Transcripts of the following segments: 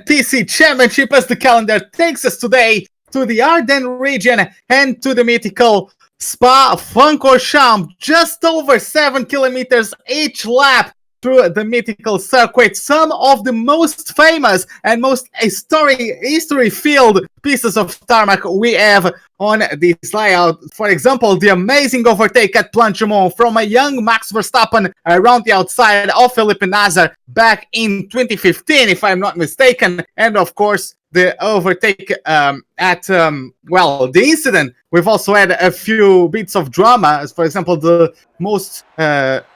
TC Championship as the calendar takes us today to the Ardennes region and to the mythical Spa-Francorchamps, just over 7 kilometers each lap through the mythical circuit. Some of the most famous and most history-filled pieces of tarmac we have on this layout. For example, the amazing overtake at Planchemont from a young Max Verstappen around the outside of Felipe Nasr back in 2015, if I'm not mistaken. And of course, the overtake the incident. We've also had a few bits of drama, as for example, the most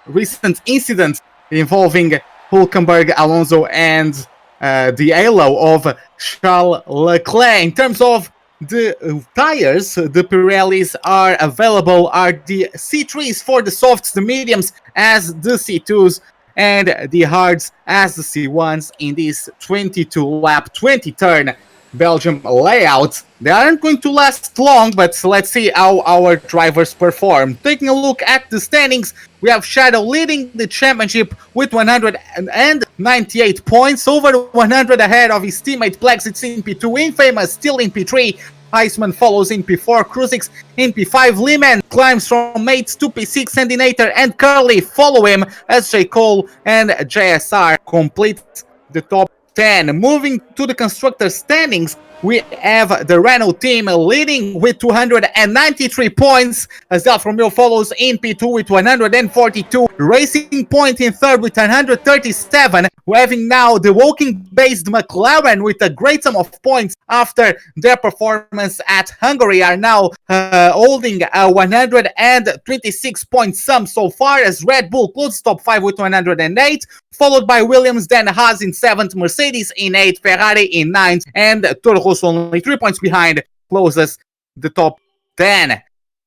recent incident involving Hülkenberg, Alonso, and the halo of Charles Leclerc. In terms of the tires, the Pirellis are available are the C3s for the softs, the mediums as the C2s, and the hards as the C1s in this 22-lap, 20-turn Belgium layout. They aren't going to last long, but let's see how our drivers perform. Taking a look at the standings, we have Shadow leading the championship with 198 points, over 100 ahead of his teammate Plexits in P2, Infamous still in P3, Iceman follows in P4, Crucix in P5, Lehman climbs from mates to P6, and Dinator and Curly follow him as J. Cole and JSR complete the top 10. Moving to the constructor standings, we have the Renault team leading with 293 points, as Alfa Romeo follows in P2 with 142, Racing Point in third with 137. We're having now the walking-based McLaren with a great sum of points after their performance at Hungary, are now holding a 126 point sum so far, as Red Bull closes top 5 with 108, followed by Williams, then Haas in 7th, Mercedes in 8th, Ferrari in 9th, and Toro Rosso only 3 points behind closes the top 10.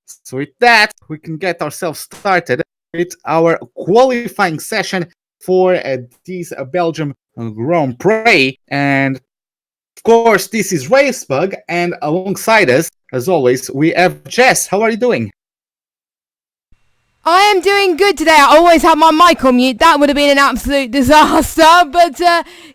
So with that, we can get ourselves started with our qualifying session for this Belgium Grand Prix. And of course, this is Racebug, and alongside us, as always, we have Jess. How are you doing? I am doing good today. I always have my mic on mute. That would have been an absolute disaster. But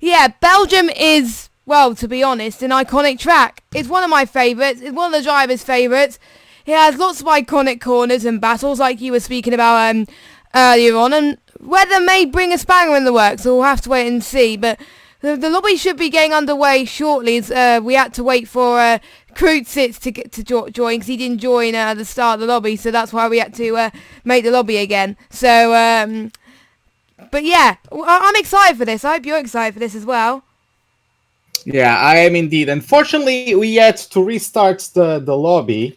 yeah, Belgium is, well, to be honest, an iconic track. It's one of my favourites. It's one of the drivers' favourites. It has lots of iconic corners and battles, like you were speaking about earlier on. And weather may bring a spanner in the works, so we'll have to wait and see. But the lobby should be getting underway shortly. We had to wait for Crucix to get to join, because he didn't join the start of the lobby, so that's why we had to make the lobby again. So, but yeah, I'm excited for this. I hope you're excited for this as well. Yeah, I am indeed. Unfortunately, we had to restart the lobby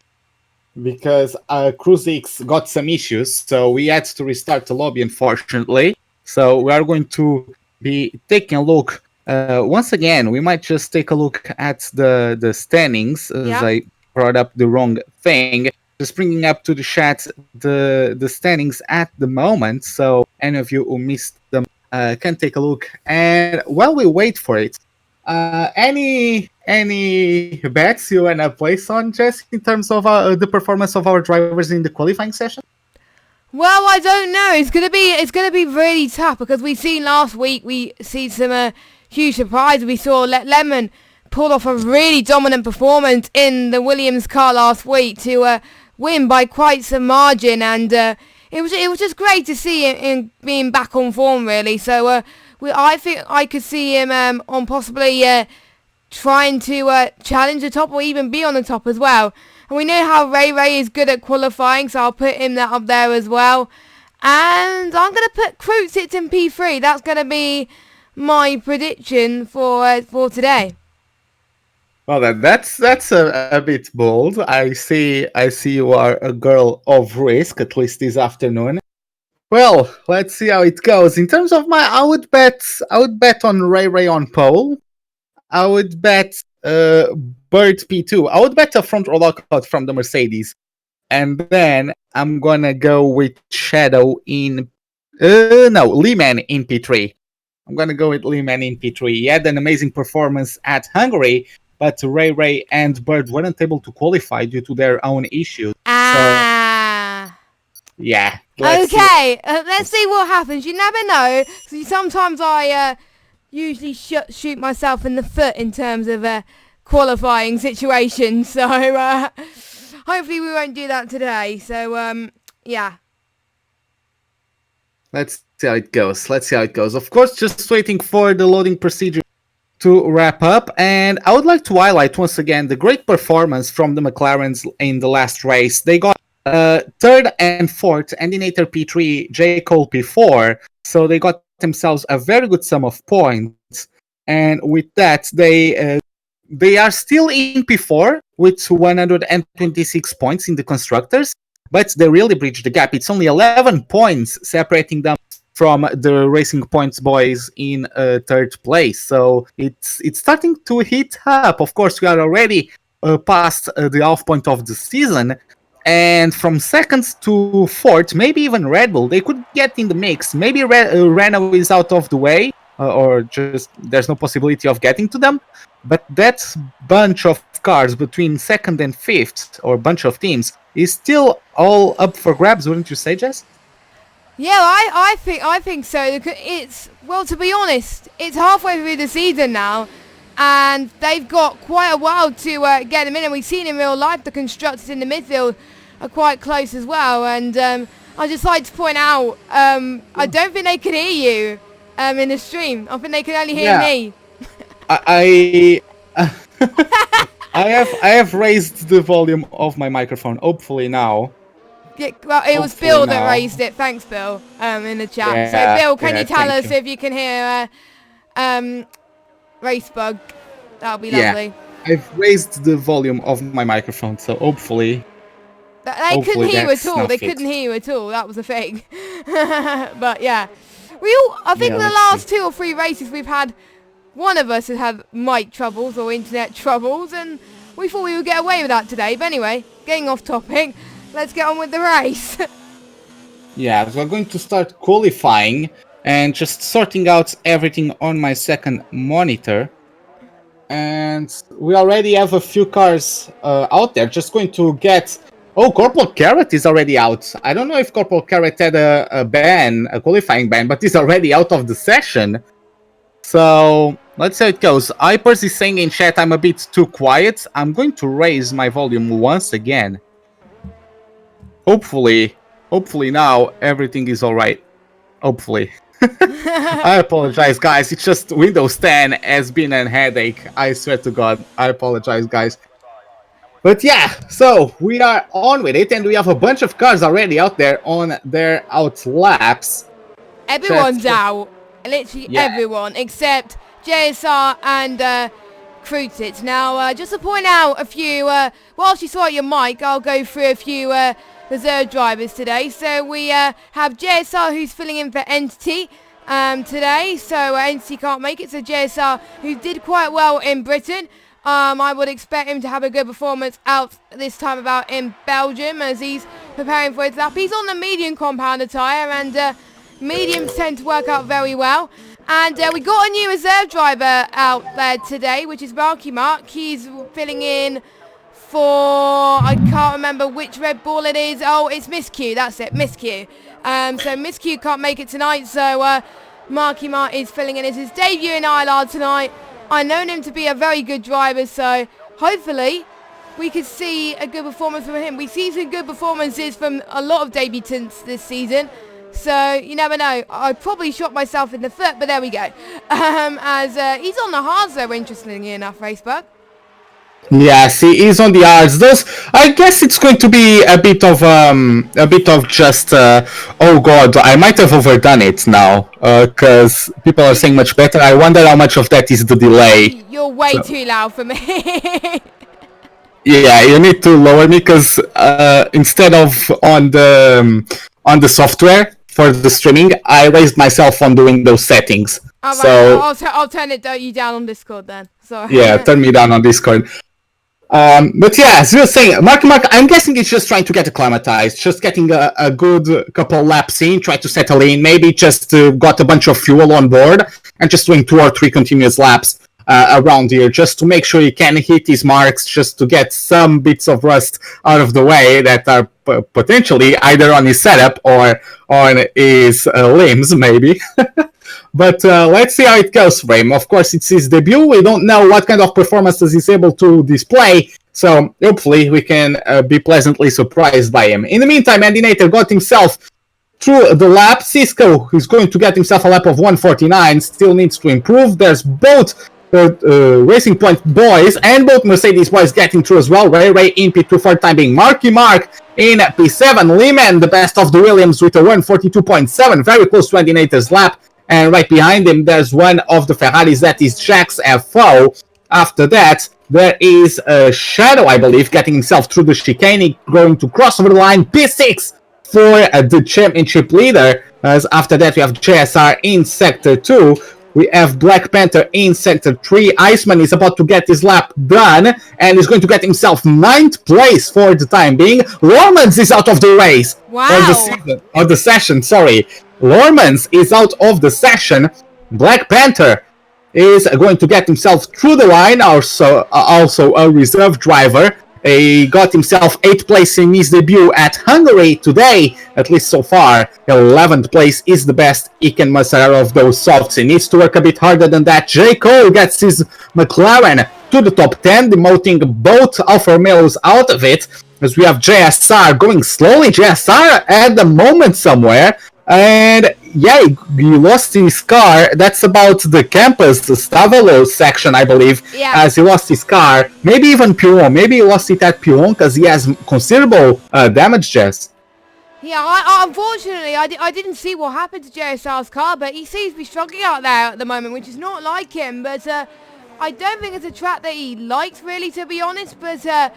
because Crucix got some issues, so we had to restart the lobby, unfortunately. So we are going to be taking a look. Once again, we might just take a look at the standings, as I brought up the wrong thing. Just bringing up to the chat the standings at the moment, so any of you who missed them can take a look. And while we wait for it, any bets you wanna place on, Jess, in terms of the performance of our drivers in the qualifying session? Well, I don't know. It's gonna be really tough, because we seen last week, we see some huge surprise. We saw Lemon pull off a really dominant performance in the Williams car last week to win by quite some margin, and it was just great to see him being back on form, really. So I think I could see him on possibly trying to challenge the top, or even be on the top as well. And we know how Ray is good at qualifying, so I'll put him up there as well. And I'm going to put Crucix in P3. That's going to be my prediction for today. Well, that's a bit bold. I see you are a girl of risk, at least this afternoon. Well, let's see how it goes. In terms of I would bet on Ray on pole. I would bet Bird P2. I would bet a front row lockout from the Mercedes. And then I'm gonna go with Shadow in Lehman in P3. I'm gonna go with Lehman in P3. He had an amazing performance at Hungary, but Ray and Bird weren't able to qualify due to their own issues. So, yeah. Let's see what happens. You never know. Sometimes I usually shoot myself in the foot in terms of qualifying situations. So hopefully we won't do that today. So yeah. Let's see how it goes. Of course, just waiting for the loading procedure to wrap up. And I would like to highlight once again the great performance from the McLarens in the last race. They got third and fourth, Endinator P3, J. Cole P4. So they got themselves a very good sum of points. And with that, they are still in P4 with 126 points in the constructors, but they really bridged the gap. It's only 11 points separating them from the Racing Points boys in third place. So it's starting to heat up. Of course, we are already past the half point of the season. And from second to fourth, maybe even Red Bull, they could get in the mix. Maybe Renault is out of the way, or just there's no possibility of getting to them. But that bunch of cars between second and fifth, or bunch of teams, is still all up for grabs, wouldn't you say, Jess? Yeah, I think so. It's, well, to be honest, it's halfway through the season now, and they've got quite a while to get them in. And we've seen in real life the constructors in the midfield are quite close as well. And I'd just like to point out, I don't think they can hear you in the stream. I think they can only hear me. I have raised the volume of my microphone. Hopefully now. Yeah, well, it was Bill that raised it. Thanks, Bill, in the chat. Yeah, so, Bill, can you tell us if you can hear Racebug? That'll be lovely. I've raised the volume of my microphone, so hopefully... They couldn't hear you at all. They couldn't hear you at all. That was a thing. But, yeah. I think the last 2 or 3 races we've had, one of us has had mic troubles or internet troubles, and we thought we would get away with that today. But anyway, getting off topic, let's get on with the race. Yeah, so we're going to start qualifying and just sorting out everything on my second monitor. And we already have a few cars out there. Just going to get... Oh, Corporal Carrot is already out. I don't know if Corporal Carrot had a qualifying ban, but he's already out of the session. So, let's see how it goes. Hypers is saying in chat I'm a bit too quiet. I'm going to raise my volume once again. Hopefully now everything is alright. Hopefully. I apologize, guys. It's just Windows 10 has been a headache. I swear to God. I apologize, guys. But yeah, so we are on with it, and we have a bunch of cars already out there on their out laps. Everyone's out. Literally everyone, except JSR and Krutitz. Now, just to point out a few, whilst you sort your mic, I'll go through a few reserve drivers today. So we have JSR, who's filling in for Entity today. So Entity can't make it. So JSR, who did quite well in Britain, I would expect him to have a good performance out this time about in Belgium as he's preparing for his lap. He's on the medium compounder tyre, and mediums tend to work out very well. And we got a new reserve driver out there today, which is Marky Mark. He's filling in for, I can't remember which Red Bull it is. Oh, it's Miss Q, that's it, Miss Q. So Miss Q can't make it tonight, so Marky Mark is filling in. It's his debut in ILR tonight. I've known him to be a very good driver, so hopefully we could see a good performance from him. We've seen some good performances from a lot of debutants this season, so you never know. I probably shot myself in the foot, but there we go. As he's on the hards though, interestingly enough, Racebug. Yeah, see, he's on the hards. Those, I guess it's going to be a bit of just, oh god, I might have overdone it now, because people are saying much better. I wonder how much of that is the delay. You're way too loud for me. Yeah, you need to lower me, because instead of on the software for the streaming, I raised myself on the Windows settings. All right, so I'll turn you down on Discord then. Sorry. Yeah, turn me down on Discord. But yeah, as you were saying, Mark, I'm guessing it's just trying to get acclimatized, just getting a good couple laps in, try to settle in, maybe just got a bunch of fuel on board, and just doing 2 or 3 continuous laps around here, just to make sure he can hit his marks, just to get some bits of rust out of the way that are potentially either on his setup or on his limbs, maybe. But let's see how it goes for him. Of course, it's his debut. We don't know what kind of performances he's able to display. So hopefully we can be pleasantly surprised by him. In the meantime, Andy Nater got himself through the lap. Cisco is going to get himself a lap of 1:49. Still needs to improve. There's both Racing Point boys and both Mercedes boys getting through as well. Ray in P2 for the time being. Marky Mark in P7. Lehman, the best of the Williams, with a 1:42.7. Very close to Andy Nater's lap. And right behind him, there's one of the Ferraris, that is Jack's FO. After that, there is Shadow, I believe, getting himself through the chicane, going to cross over the line. P6 for the championship leader. As after that, we have JSR in Sector 2. We have Black Panther in Sector 3. Iceman is about to get his lap done, and is going to get himself 9th place for the time being. Lormans is out of the race. Wow. Or the session, sorry. Lormans is out of the session. Black Panther is going to get himself through the line, also a reserve driver. He got himself 8th place in his debut at Hungary today, at least so far. 11th place is the best he can muster out of those softs. He needs to work a bit harder than that. J. Cole gets his McLaren to the top 10, demoting both Alfa Romeos out of it, as we have JSR going slowly. JSR at the moment somewhere. And yeah, he lost his car. That's about the campus, the Stavalo section, I believe. Yeah. As he lost his car. Maybe even Piron. Maybe he lost it at Piron because he has considerable damage, Jess. Yeah, unfortunately, I didn't see what happened to JSR's car, but he seems to be struggling out there at the moment, which is not like him. But I don't think it's a track that he likes, really, to be honest. But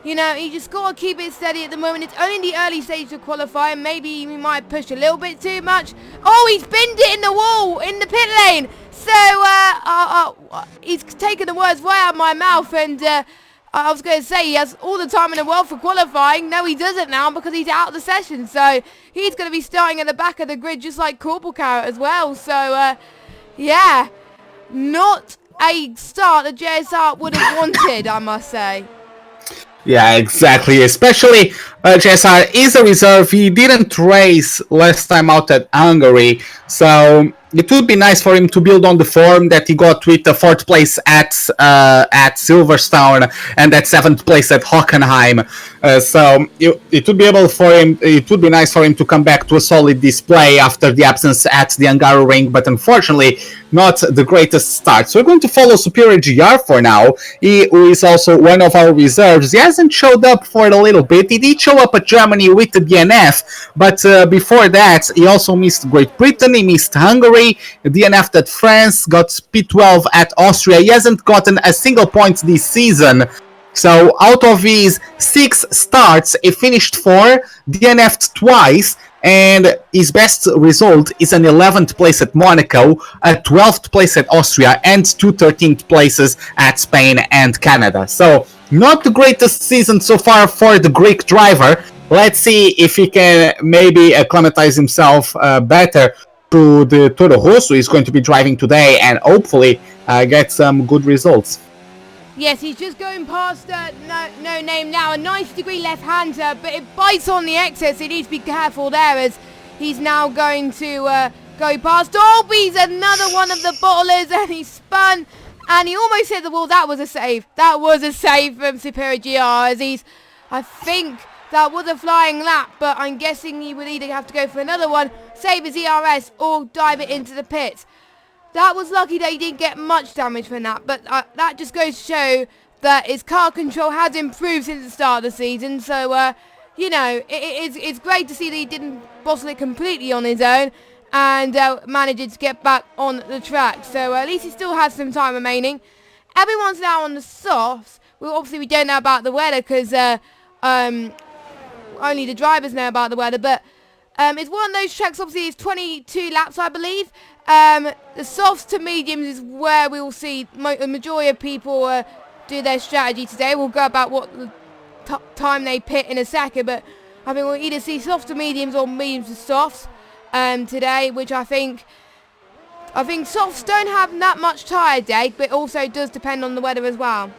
you know, he just got to keep it steady at the moment. It's only in the early stage of qualifying. Maybe he might push a little bit too much. Oh, he's binned it in the wall, in the pit lane. So, he's taken the words right out of my mouth. And I was going to say, he has all the time in the world for qualifying. No, he doesn't now because he's out of the session. So, he's going to be starting at the back of the grid just like Corporal Carrot as well. So, yeah, not a start that JSR would have wanted, I must say. Yeah, exactly. Especially JSR is a reserve. He didn't race last time out at Hungary, so it would be nice for him to build on the form that he got with the 4th place at Silverstone and that 7th place at Hockenheim. So it would be able for him. It would be nice for him to come back to a solid display after the absence at the Hungaroring, but unfortunately, not the greatest start. So we're going to follow Superior GR for now. He is also one of our reserves. He hasn't showed up for a little bit. He did show up at Germany with the DNF, but before that, he also missed Great Britain. He missed Hungary, DNF'd at France, got P12 at Austria. He hasn't gotten a single point this season. So out of his 6 starts, he finished 4, DNF'd twice, and his best result is an 11th place at Monaco, a 12th place at Austria, and 2 13th places at Spain and Canada. So not the greatest season so far for the Greek driver. Let's see if he can maybe acclimatize himself better to the Toro Rosso he's going to be driving today, and hopefully get some good results. Yes, he's just going past no name now, a 90-degree left-hander, but it bites on the exit, so he needs to be careful there as he's now going to go past. Dolby's another one of the bottlers, and he spun, and he almost hit the wall. That was a save. That was a save from Superior GR, as I think that was a flying lap, but I'm guessing he would either have to go for another one, save his ERS, or dive it into the pits. That was lucky that he didn't get much damage from that, but that just goes to show that his car control has improved since the start of the season. So, you know, it's great to see that he didn't bottle it completely on his own and managed to get back on the track. So at least he still has some time remaining. Everyone's now on the softs. Well, obviously we don't know about the weather because only the drivers know about the weather, but it's one of those tracks, obviously it's 22 laps, I believe. The softs to mediums is where we will see the majority of people do their strategy today. We'll go about what the time they pit in a second, but I think we'll either see softs to mediums or mediums to softs today, which I think softs don't have that much tyre deg, but also does depend on the weather as well.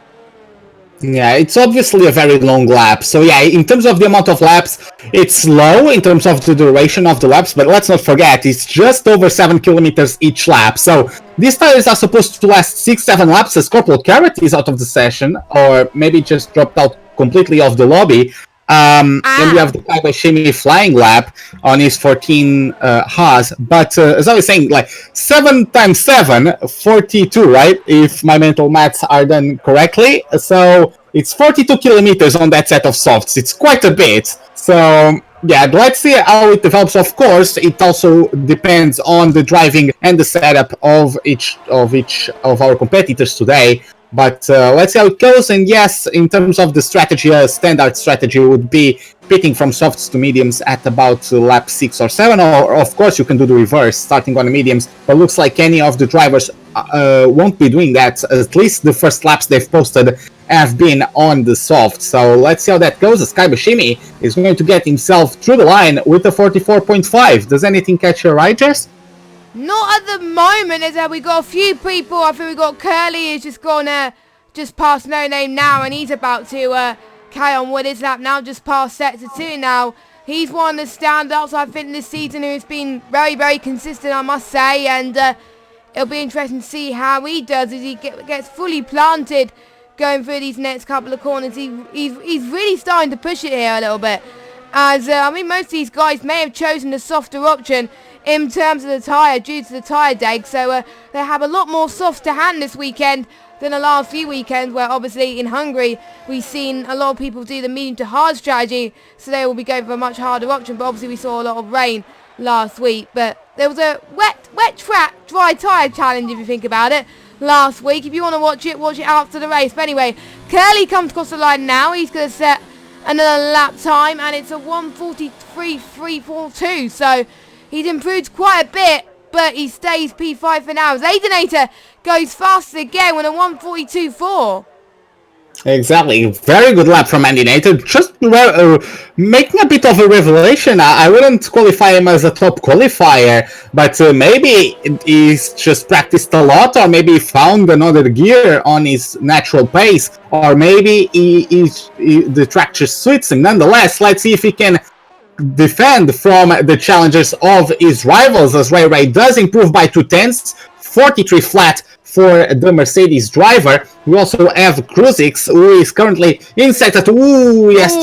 Yeah, it's obviously a very long lap. So yeah, in terms of the amount of laps, it's low in terms of the duration of the laps, but let's not forget, it's just over 7 kilometers each lap. So these tires are supposed to last 6-7 laps as Corporal Carrot is out of the session, or maybe just dropped out completely off the lobby. And we have the Kawashimi flying lap on his 14 Haas. But as I was saying, like 7 times 7, 42, right? If my mental maths are done correctly. So it's 42 kilometers on that set of softs. It's quite a bit. So yeah, let's see how it develops. Of course, it also depends on the driving and the setup of each of our competitors today. But let's see how it goes. And yes, in terms of the strategy, a standard strategy would be pitting from softs to mediums at about lap 6 or 7. Or of course, you can do the reverse, starting on the mediums. But looks like any of the drivers won't be doing that. At least the first laps they've posted have been on the soft. So let's see how that goes. Skybashimi is going to get himself through the line with a 44.5. Does anything catch your eye, Jess? Not at the moment, as we got a few people. I think we got Curly who's just gone just past No Name now, and he's about to carry on with his lap now, just past Sector 2 now. He's one of the standouts, I think, this season, who's been very, very consistent, I must say, and it'll be interesting to see how he does as he gets fully planted going through these next couple of corners. He's really starting to push it here a little bit, as I mean, most of these guys may have chosen the softer option in terms of the tyre due to the tyre deg, so they have a lot more soft to hand this weekend than the last few weekends, where obviously in Hungary we've seen a lot of people do the medium to hard strategy, so they will be going for a much harder option. But obviously we saw a lot of rain last week, but there was a wet track dry tyre challenge, if you think about it, last week. If you want to watch it after the race. But anyway, Curly comes across the line now. He's going to set another lap time, and it's a 1:43.342, so he's improved quite a bit, but he stays P5 for now. Zaydenator goes faster again with a 1:42.4. Exactly. Very good lap from Andinator. Just making a bit of a revelation. I wouldn't qualify him as a top qualifier, but maybe he's just practiced a lot, or maybe he found another gear on his natural pace, or maybe the track just suits him. Nonetheless, let's see if he can defend from the challenges of his rivals, as Ray does improve by 2/10, 43 flat for the Mercedes driver. We also have Kruzix, who is currently in sector 2. He has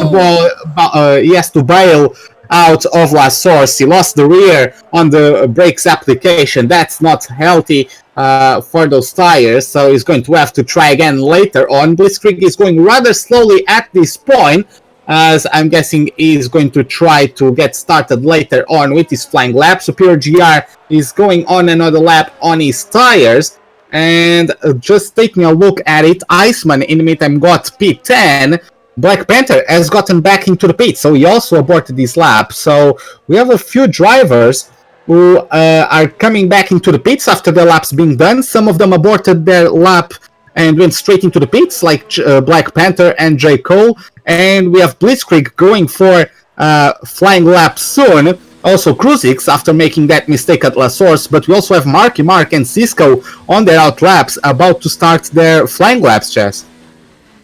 to bail out of last source. He lost the rear on the brakes application. That's not healthy for those tires, so he's going to have to try again later on. Blitzkrieg is going rather slowly at this point, as I'm guessing he's going to try to get started later on with his flying lap. Superior GR is going on another lap on his tires. And just taking a look at it, Iceman in the meantime got P10. Black Panther has gotten back into the pit, so he also aborted this lap. So we have a few drivers who are coming back into the pits after their laps being done. Some of them aborted their lap and went straight into the pits, like Black Panther and J. Cole. And we have Blitzkrieg going for flying lap soon. Also Kruzix after making that mistake at La Source, but we also have Marky Mark and Cisco on their out laps, about to start their flying laps, Jess.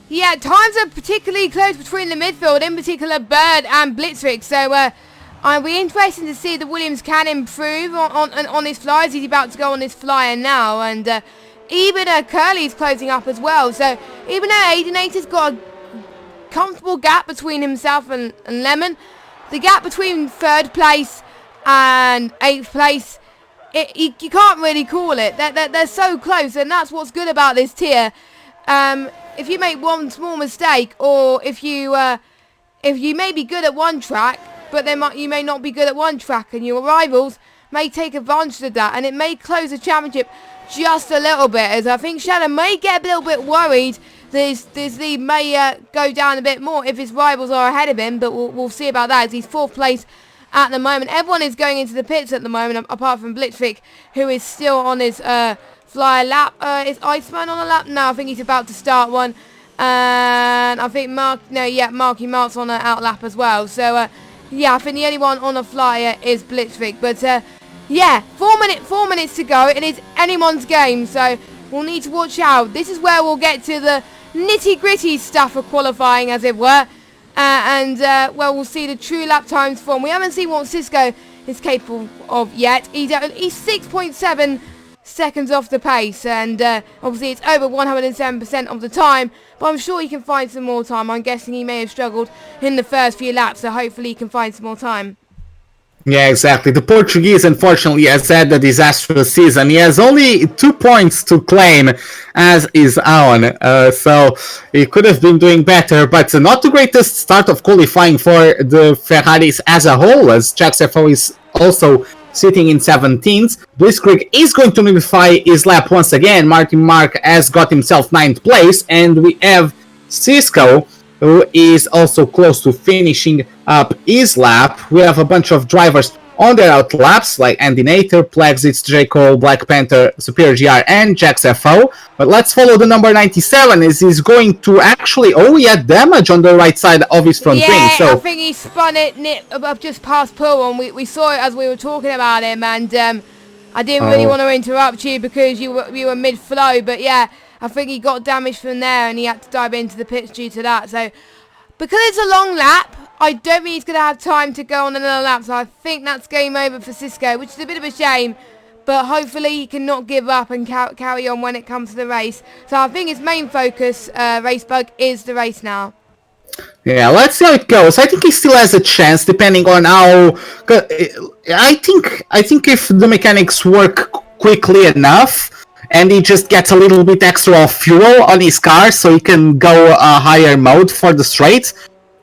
Yeah, times are particularly close between the midfield, in particular Bird and Blitzkrieg, so it'll be interesting to see that Williams can improve on his flyers. He's about to go on his flyer now, and even Curly's closing up as well, so even though Aidenator's got a comfortable gap between himself and Lemon, the gap between 3rd place and 8th place, you can't really call it. They're so close, and that's what's good about this tier. If you make one small mistake, or if you may be good at one track, but you may not be good at one track, and your rivals may take advantage of that, and it may close the championship just a little bit, as I think Shadow may get a little bit worried. This lead may go down a bit more if his rivals are ahead of him, but we'll see about that, as he's 4th place at the moment. Everyone is going into the pits at the moment, apart from Blitzkrieg, who is still on his flyer lap. Is Iceman on a lap? No, I think he's about to start one. And I think Marky Mark's on an out lap as well. So, yeah, I think the only one on a flyer is Blitzkrieg. But, yeah, 4 minutes to go. It is anyone's game, so we'll need to watch out. This is where we'll get to the nitty-gritty stuff of qualifying, as it were. Well, we'll see the true lap times form. We haven't seen what Cisco is capable of yet. He's 6.7 seconds off the pace, and obviously it's over 107% of the time, but I'm sure he can find some more time. I'm guessing he may have struggled in the first few laps, so hopefully he can find some more time. Yeah, exactly. The Portuguese, unfortunately, has had a disastrous season. He has only 2 points to claim as his own, so he could have been doing better, but not the greatest start of qualifying for the Ferraris as a whole, as Jack Seffo is also sitting in 17th. Blitzkrieg is going to nullify his lap once again. Martin Mark has got himself 9th place, and we have Cisco, who is also close to finishing up his lap. We have a bunch of drivers on their out laps, like Andy Nater, Plexits, J. Cole, Black Panther, Superior GR, and Jax FO. But let's follow the number 97, as he's going to actually... Oh, he had damage on the right side of his front wing. So I think he spun it up just past Pool, and we saw it as we were talking about him, and I didn't really want to interrupt you because you were mid-flow, but yeah, I think he got damaged from there, and he had to dive into the pits due to that. So, because it's a long lap, I don't think he's going to have time to go on another lap, so I think that's game over for Cisco, which is a bit of a shame, but hopefully he can not give up and carry on when it comes to the race. So I think his main focus, Racebug, is the race now. Yeah, let's see how it goes. I think he still has a chance, depending on how... I think if the mechanics work quickly enough, and he just gets a little bit extra fuel on his car, so he can go a higher mode for the straight,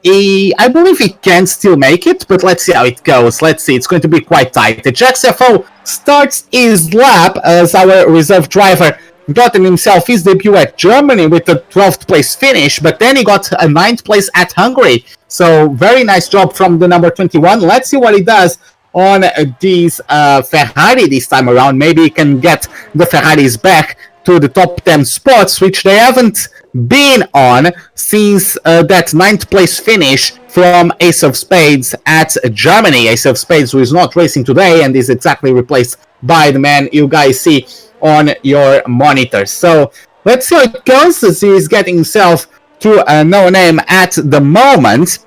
I believe he can still make it, but let's see how it goes. Let's see, it's going to be quite tight. The JaxFO starts his lap as our reserve driver gotten himself his debut at Germany with a 12th place finish, but then he got a 9th place at Hungary. So very nice job from the number 21. Let's see what he does on these Ferrari this time around. Maybe he can get the Ferraris back to the top 10 spots, which they haven't been on since that 9th place finish from Ace of Spades at Germany. Ace of Spades, who is not racing today and is exactly replaced by the man you guys see on your monitors. So let's see how it goes, as he's getting himself to a no name at the moment.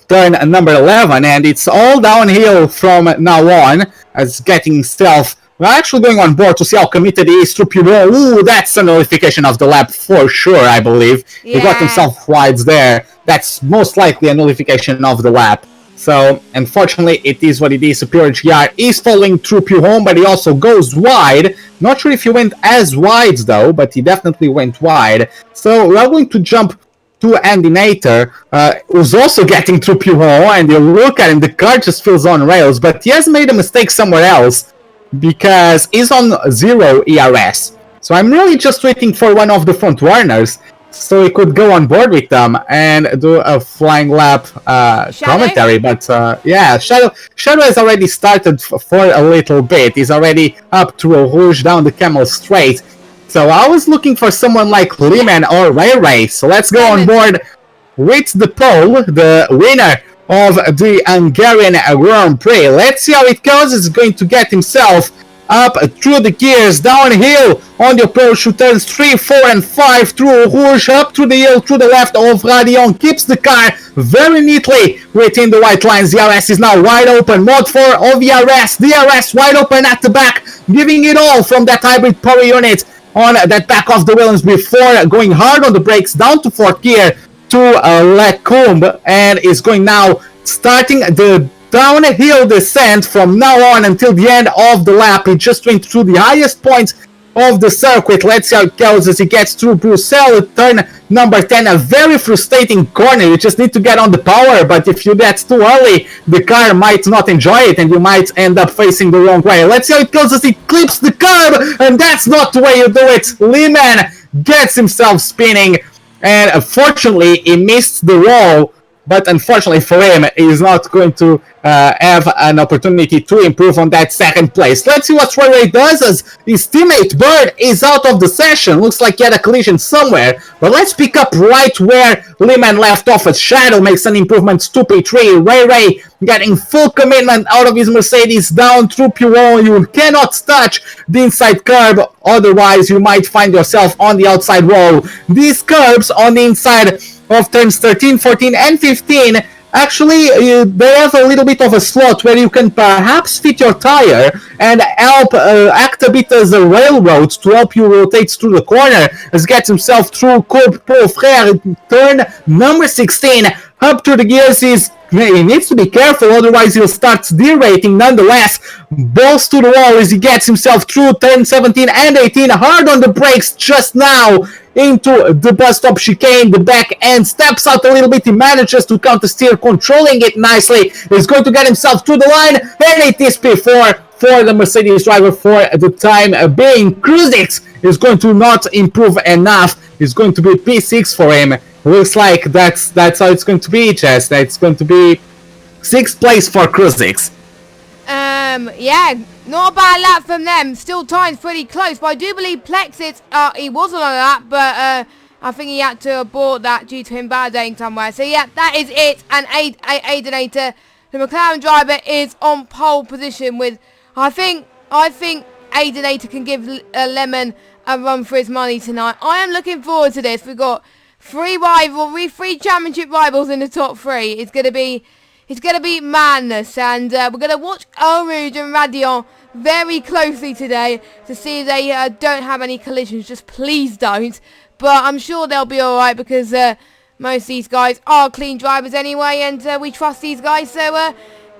Turn number 11, and it's all downhill from now on, as getting himself... We're actually going on board to see how committed he is to Puro. Ooh, that's a nullification of the lap for sure, I believe. Yeah. He got himself wides there. That's most likely a nullification of the lap. So, unfortunately, it is what it is. Superior GR is following through Pujon, but he also goes wide. Not sure if he went as wide, though, but he definitely went wide. So, we're going to jump to Andy Nater, who's also getting through Pujon, and you look at him, the car just feels on rails, but he has made a mistake somewhere else, because he's on 0 ERS. So I'm really just waiting for one of the front runners so he could go on board with them and do a flying lap commentary. But yeah, Shadow has already started for a little bit. He's already up to a Rouge down the Camel Straight. So I was looking for someone like Lehman or Ray Ray. So let's go on board with the pole, the winner of the Hungarian Grand Prix. Let's see how it goes. He's going to get himself up through the gears, downhill on the approach to turns 3, 4, and 5, through Rouge, up through the hill, through the left of Radion, keeps the car very neatly within the white lines. The RS is now wide open, mod 4 of the RS wide open at the back, giving it all from that hybrid power unit on that back of the Williams before going hard on the brakes down to 4th gear to Lecombe, and is going now starting the downhill descent from now on until the end of the lap. He just went through the highest point of the circuit. Let's see how it goes as he gets through Bruxelles, turn number 10, a very frustrating corner. You just need to get on the power, but if you get too early, the car might not enjoy it and you might end up facing the wrong way. Let's see how it goes as he clips the curb, and that's not the way you do it. Lehman gets himself spinning, and unfortunately he missed the wall but unfortunately for him, he's not going to have an opportunity to improve on that second place. Let's see what Ray Ray does as his teammate Bird is out of the session. Looks like he had a collision somewhere, but let's pick up right where Lehman left off as Shadow makes an improvement to P3. Ray Ray getting full commitment out of his Mercedes down through P1. You cannot touch the inside curb, otherwise you might find yourself on the outside wall. These curbs on the inside of turns 13, 14, and 15 actually they have a little bit of a slot where you can perhaps fit your tire and help act a bit as a railroad to help you rotate through the corner, as gets himself through Courbe Paul Frere, turn number 16 up through the gears. He needs to be careful, otherwise he'll start derating. Nonetheless, balls to the wall as he gets himself through turn 17 and 18, hard on the brakes just now into the bus stop chicane. The back end steps out a little bit. He manages to counter steer, controlling it nicely. He's going to get himself through the line, and it is P4 for the Mercedes driver for the time being. Kruzix is going to not improve enough. It's going to be P6 for him. Looks like that's how it's going to be, Chess. That's going to be 6th place for Kruzix. Yeah, not a bad lap from them. Still time's pretty close, but I do believe Plexit, he wasn't on that, but I think he had to abort that due to him validating somewhere. So yeah, that is it. And Aidenator, the McLaren driver, is on pole position with, I think Aidenator can give Lemon a run for his money tonight. I am looking forward to this. We've got three championship rivals in the top 3. It's gonna be madness, and we're gonna watch Eau Rouge and Radion very closely today to see if they don't have any collisions. Just please don't. But I'm sure they'll be all right, because most of these guys are clean drivers anyway, and we trust these guys. So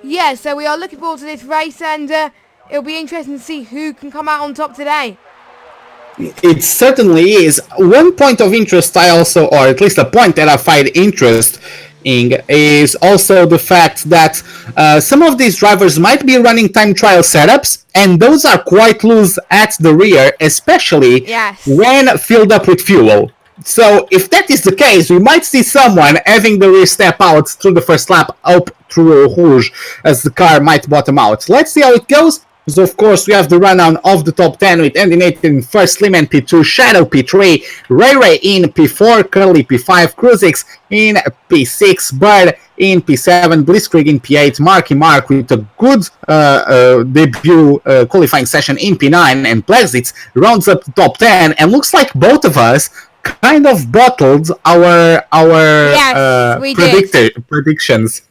yeah, so we are looking forward to this race, and it'll be interesting to see who can come out on top today. It certainly is. One point of interest or at least a point that I find interest is also the fact that some of these drivers might be running time trial setups, and those are quite loose at the rear, especially when filled up with fuel. So if that is the case, we might see someone having the rear step out through the first lap up through Rouge, as the car might bottom out. Let's see how it goes. So of course we have the rundown of the top 10 with Andy Nathan in first, Lehman P2, Shadow P3, Ray Ray in P4, Curly P5, Kruzix in P6, Bird in P7, Blitzkrieg in P8, Marky Mark with a good debut qualifying session in P9, and Plexit rounds up the top 10, and looks like both of us kind of bottled our predictions.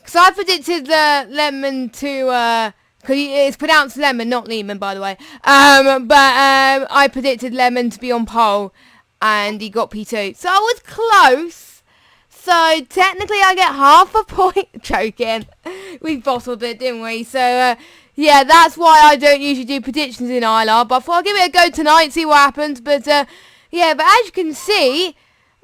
So I predicted Lemon to because it's pronounced Lemon, not Lehman, by the way. But I predicted Lemon to be on pole, and he got P2. So I was close. So technically I get half a point. Joking. We bottled it, didn't we? So yeah, that's why I don't usually do predictions in ILR. But I thought I'll give it a go tonight, see what happens. But yeah, but as you can see,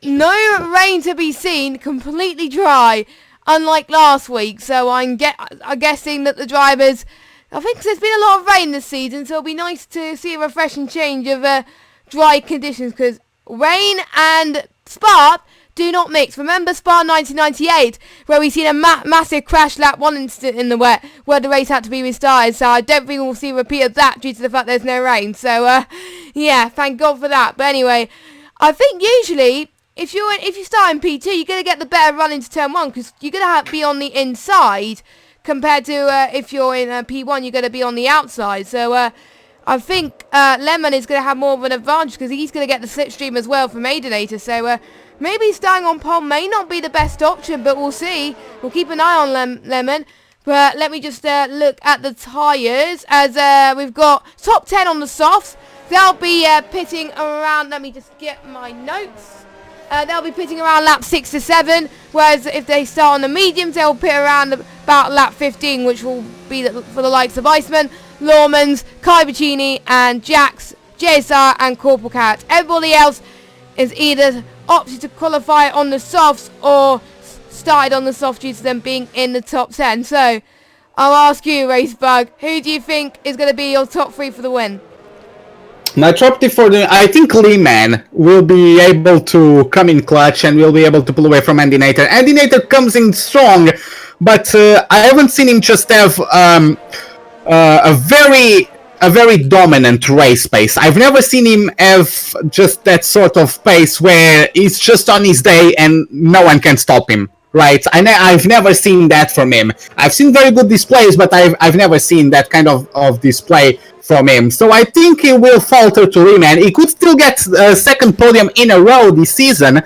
no rain to be seen, completely dry, unlike last week. So I'm guessing that the drivers, I think there's been a lot of rain this season, so it'll be nice to see a refreshing change of dry conditions, because rain and Spa do not mix. Remember Spa 1998, where we seen a massive crash lap 1 incident in the wet, where the race had to be restarted. So I don't think we'll see a repeat of that due to the fact there's no rain. So yeah, thank God for that. But anyway, I think usually if you start in P2, you're going to get the better run into turn 1, because you're going to be on the inside, compared to if you're in P1, you're going to be on the outside. So I think Lemon is going to have more of an advantage, because he's going to get the slipstream as well from Aidenator. So maybe starting on pole may not be the best option, but we'll see. We'll keep an eye on Lemon. But let me just look at the tyres, as we've got top 10 on the softs. They'll be pitting around, let me just get my notes. They'll be pitting around lap 6 to 7, whereas if they start on the mediums, they'll pit around about lap 15, which will be for the likes of Iceman, Lawmans, Kai Bacchini, and Jax, JSR, and Corporal Carrot. Everybody else is either opted to qualify on the softs or started on the soft due to them being in the top 10. So I'll ask you, Racebug, who do you think is going to be your top 3 for the win? Neutrality for the... I think Lehman will be able to come in clutch and will be able to pull away from Andinator. Andinator comes in strong, but I haven't seen him just have a very dominant race pace. I've never seen him have just that sort of pace where he's just on his day and no one can stop him. Right, I've never seen that from him. I've seen very good displays, but I've never seen that kind of display from him. So I think he will falter to Riemann. He could still get a second podium in a row this season,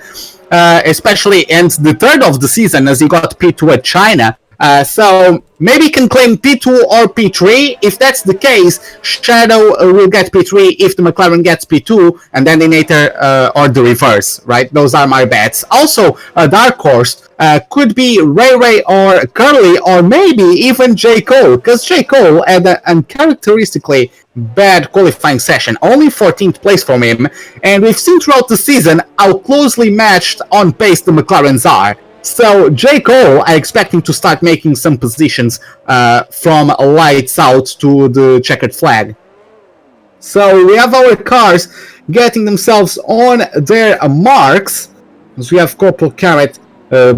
especially and the third of the season as he got P2 at China. So maybe he can claim P2 or P3. If that's the case, Shadow will get P3 if the McLaren gets P2, and then Nater or the reverse, right? Those are my bets. Also, a dark horse could be Ray Ray or Curly, or maybe even J. Cole, because J. Cole had an uncharacteristically bad qualifying session, only 14th place from him, and we've seen throughout the season how closely matched on pace the McLarens are. So J. Cole, I expect him to start making some positions from lights out to the checkered flag. So we have our cars getting themselves on their marks. So we have Corporal Carrot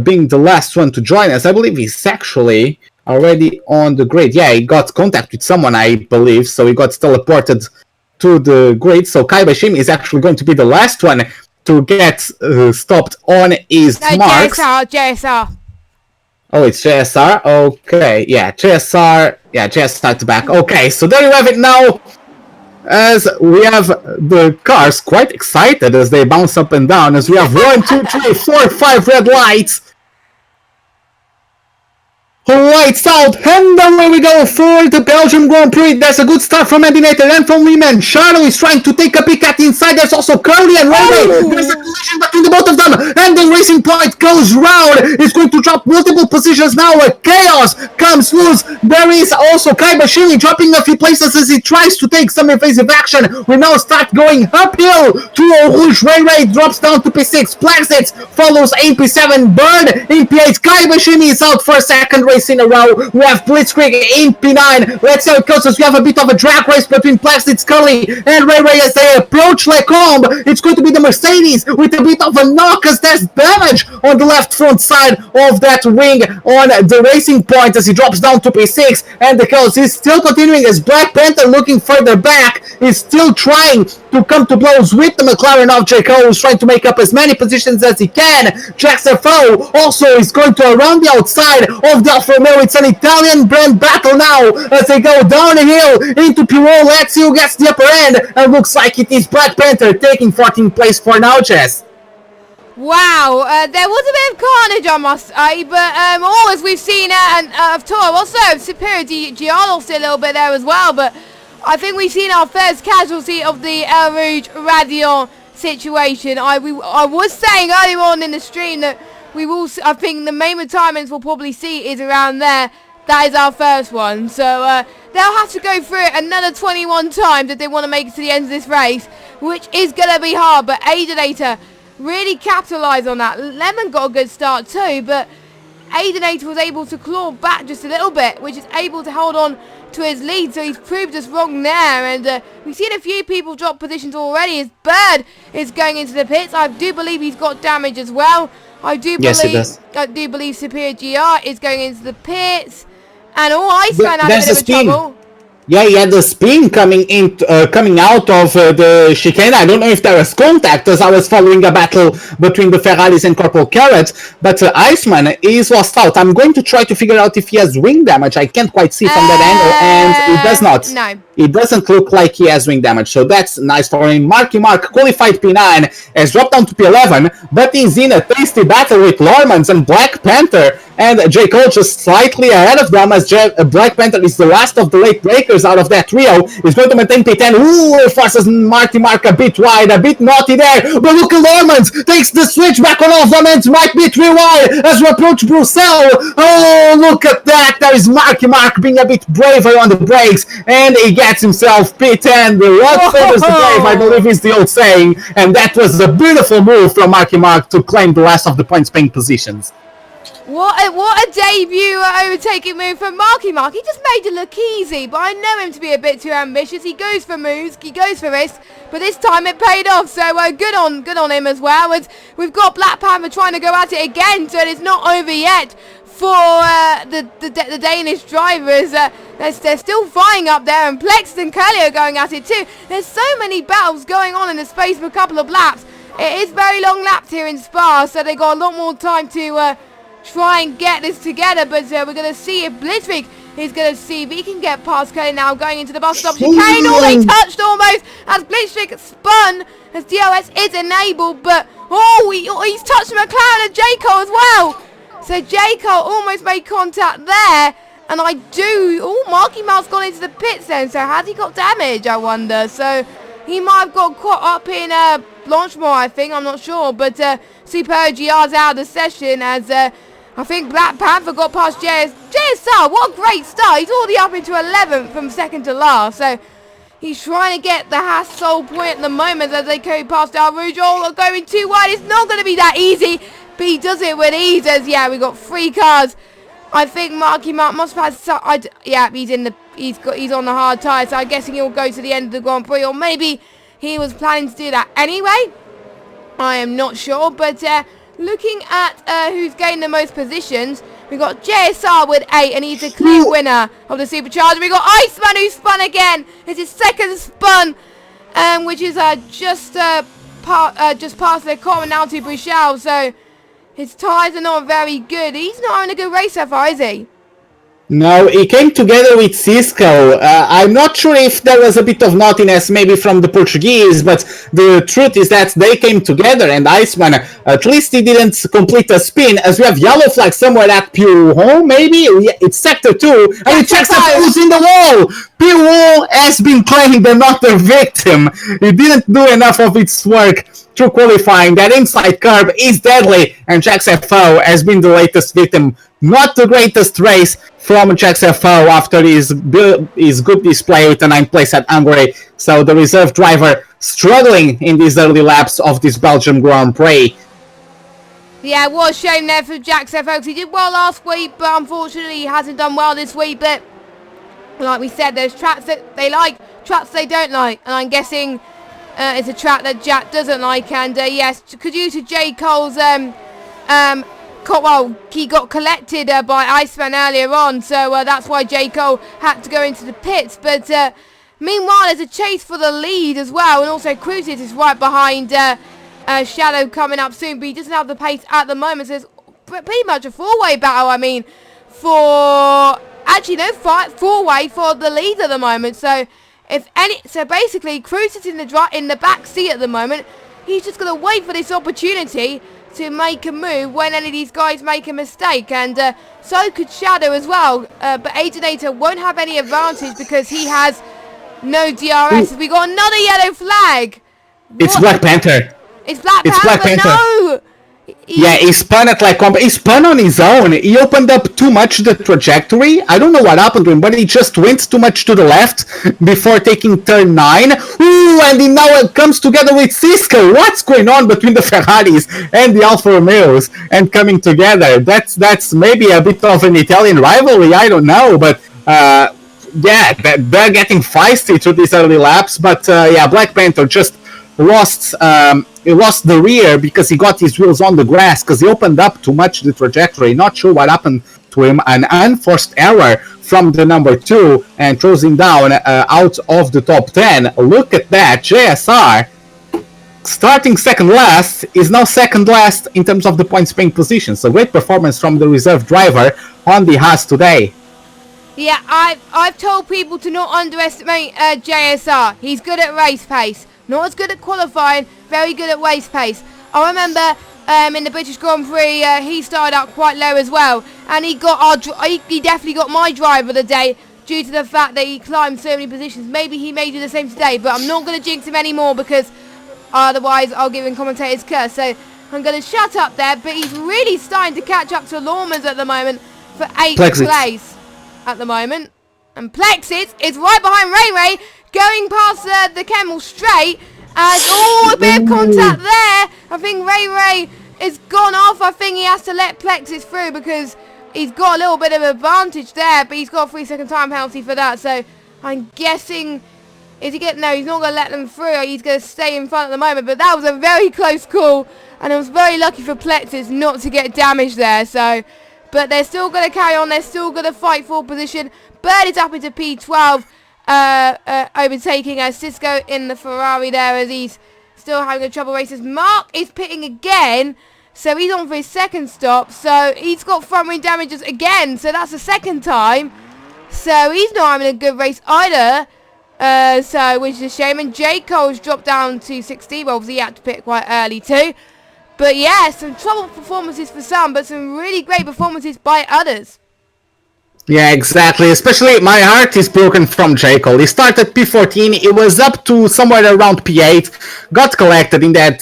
being the last one to join us. I believe he's actually already on the grid. Yeah, he got contact with someone, I believe, so he got teleported to the grid. So Kai Bashim is actually going to be the last one to get stopped on his marks. JSR. Oh, it's JSR? Okay, yeah, JSR at the back. Okay, so there you have it now, as we have the cars quite excited as they bounce up and down, as we have 1, 2, 3, 4, 5 red lights. Lights out, and away we go for the Belgium Grand Prix. That's a good start from Andinator and from Lehman. Charlo is trying to take a peek at the inside. There's also Curly and Ray. There's a collision between the both of them, and the Racing Point goes round. It's going to drop multiple positions now. Chaos comes loose. There is also Kai Bashiri dropping a few places as he tries to take some evasive action. We now start going uphill to Rouge. Ray drops down to P6. Plaxit follows in P7. Bird in P8. Kai Bashiri is out for a second race in a row. We have Blitzkrieg in P9. Let's see how it goes as we have a bit of a drag race between Plaxit, Scully, and Ray as they approach Lecombe. It's going to be the Mercedes with a bit of a knock as there's damage on the left front side of that wing on the Racing Point as he drops down to P6, and the chaos is still continuing as Black Panther, looking further back, is still trying to come to blows with the McLaren of Jaco, who's trying to make up as many positions as he can. Jackson Foe also is going to around the outside of the Alfa Romeo. It's an Italian brand battle now as they go down the hill into Pirot. Let's see who gets the upper end, and looks like it is Black Panther taking 14th place for now, Jess. Wow, there was a bit of carnage, I must say, but all as we've seen of Toro, also Superior Giano still a little bit there as well, but I think we've seen our first casualty of the El Rouge Radion situation. I was saying earlier on in the stream that we will, I think the main retirements we'll probably see is around there. That is our first one, so they'll have to go through it another 21 times if they want to make it to the end of this race, which is going to be hard, but Aidenator really capitalised on that. Lemon got a good start too, but Aidenator was able to claw back just a little bit, which is able to hold on to his lead, so he's proved us wrong there, and we've seen a few people drop positions already. His Bird is going into the pits. I do believe he's got damage as well. I do believe Superior GR is going into the pits, and Iceman had a bit of trouble. Yeah, he had the spin coming out of the chicane. I don't know if there was contact as I was following a battle between the Ferraris and Corporal Carrot, but Iceman is lost out. I'm going to try to figure out if he has wing damage. I can't quite see from that angle, and it does not. No. It doesn't look like he has wing damage, so that's nice for him. Marky Mark, qualified P9, has dropped down to P11, but he's in a tasty battle with Lormans and Black Panther, and J. Cole just slightly ahead of them as Black Panther is the last of the late breakers out of that trio. He's going to maintain P10. Ooh, forces Marky Mark a bit wide, a bit naughty there, but look at Lormans, takes the switch back on all Lormans, might be 3 wide as we approach Bruxelles. Oh, look at that, there is Marky Mark being a bit braver on the brakes, and he gets himself P10. The road favors the brave, I believe is the old saying, and that was a beautiful move from Marky Mark to claim the last of the points paying positions. What a debut overtaking move from Marky Mark. He just made it look easy, but I know him to be a bit too ambitious. He goes for moves, he goes for risks, but this time it paid off. So good on him as well. As we've got Black Panther trying to go at it again, so it's not over yet for the Danish drivers. They're still fighting up there, and Plex and Curly are going at it too. There's so many battles going on in the space of a couple of laps. It is very long laps here in Spa, so they got a lot more time to try and get this together, but we're going to see if Blitzwig is going to see if he can get past Curly now, going into the bus stop chicane. Oh, they touched almost as Blitzwig spun as DRS is enabled, but he's touched McLaren and J-Cole as well. So J-Cole almost made contact there, and Marky Mark's gone into the pits then, so has he got damage, I wonder? So he might have got caught up in Blanchemont, I think, I'm not sure, but Super GR's out of the session as I think Black Panther got past JSR. What a great start. He's already up into 11th from second to last. So he's trying to get the Hassel point at the moment as they go past Al Rouge. All going too wide. It's not going to be that easy, but he does it with ease. As we got 3 cars. I think Marky Mark must have had he's on the hard tyre, so I'm guessing he'll go to the end of the Grand Prix, or maybe he was planning to do that anyway. I am not sure, but looking at who's gained the most positions, we got JSR with 8, and he's a clear winner of the Supercharger. We got Iceman who spun again. It's his second spun, which is just past the common now to Bruchel. So his tyres are not very good. He's not having a good race so far, is he? No, he came together with Cisco. I'm not sure if there was a bit of naughtiness maybe from the Portuguese, but the truth is that they came together, and Iceman, at least he didn't complete a spin, as we have yellow flag somewhere at Pure maybe? It's Sector 2, and he checks that who's in the wall! Pure has been playing the not the victim. He didn't do enough of its work through qualifying. That inside curb is deadly, and Jax FO has been the latest victim. Not the greatest race from Jax FO after his good display with a 9th place at Hungary. So the reserve driver struggling in these early laps of this Belgium Grand Prix. Yeah, what a shame there for Jax FO, because he did well last week, but unfortunately he hasn't done well this week. But like we said, there's tracks that they like, tracks they don't like, and I'm guessing it's a track that Jack doesn't like. And yes, due to J. Cole's he got collected by Iceman earlier on, so that's why J. Cole had to go into the pits. But meanwhile, there's a chase for the lead as well, and also Cruises is right behind Shadow coming up soon, but he doesn't have the pace at the moment, so it's pretty much a four-way battle. I mean, four-way for the lead at the moment. So basically, Cruises in the back seat at the moment. He's just going to wait for this opportunity to make a move when any of these guys make a mistake, and so could Shadow as well, but Aginator won't have any advantage because he has no DRS. We got another yellow flag. It's Black Panther. It's Black Panther. No! He spun it he spun on his own. He opened up too much the trajectory. I don't know what happened to him, but he just went too much to the left before taking turn 9. Ooh, and he now comes together with Cisco. What's going on between the Ferraris and the Alfa Romeos and coming together? That's maybe a bit of an Italian rivalry. I don't know, but they're getting feisty through these early laps. But Black Panther just lost the rear because he got his wheels on the grass because he opened up too much the trajectory. Not sure what happened to him. An unforced error from the number 2 and throws him down out of the top 10. Look at that. JSR, starting second last, is now second last in terms of the points paying position. So great performance from the reserve driver on the Haas today. Yeah, I've told people to not underestimate JSR. He's good at race pace. Not as good at qualifying, very good at race pace. I remember in the British Grand Prix, he started out quite low as well, and he definitely got my driver of the day due to the fact that he climbed so many positions. Maybe he may do the same today, but I'm not going to jinx him anymore because otherwise I'll give him commentator's curse. So I'm going to shut up there, but he's really starting to catch up to Lawmans at the moment for 8th place at the moment. And Plexit is right behind Ray going past the Camel straight. As a bit of contact there. I think Ray it's gone off. I think he has to let Plexus through because he's got a little bit of advantage there, but he's got a 3-second time penalty for that. So I'm guessing, no, he's not going to let them through. He's going to stay in front at the moment. But that was a very close call, and it was very lucky for Plexus not to get damaged there. So, but they're still going to carry on. They're still going to fight for position. Bird is up into P12, overtaking Cisco in the Ferrari there as he's still having a trouble races. Mark is pitting again, so he's on for his second stop. So he's got front wing damages again, so that's the second time. So he's not having a good race either, so which is a shame. And J. Cole's dropped down to 60. Well, obviously he had to pit quite early too. But yeah, some trouble performances for some, but some really great performances by others. Yeah, exactly. Especially my heart is broken from J. Cole. He started P14, it was up to somewhere around P8, got collected in that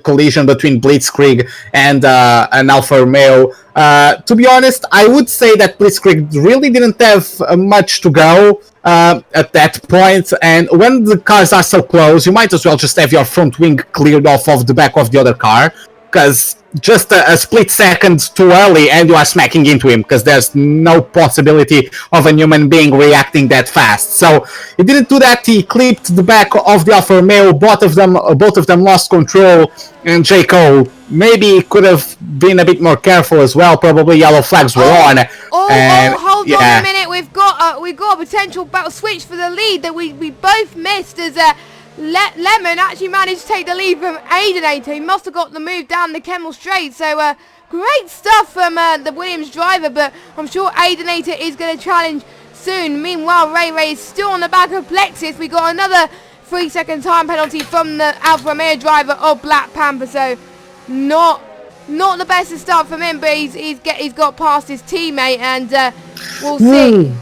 collision between Blitzkrieg and an Alfa Romeo. To be honest, I would say that Blitzkrieg really didn't have much to go at that point, and when the cars are so close, you might as well just have your front wing cleared off of the back of the other car, because just a split second too early and you are smacking into him, because there's no possibility of a human being reacting that fast. So he didn't do that. He clipped the back of the Alfa Romeo. Both of them lost control, and J. Cole maybe could have been a bit more careful as well. Probably yellow flags were on. Hold on a minute. We've got a potential battle switch for the lead that we both missed as Lemon actually managed to take the lead from Aidenator. He must have got the move down the Kemmel Straight. So great stuff from the Williams driver, but I'm sure Aidenator is going to challenge soon. Meanwhile, Ray is still on the back of Plexus. We got another 3-second time penalty from the Alfa Romeo driver of Black Panther. So not the best to start from him, but he's got past his teammate, and we'll see.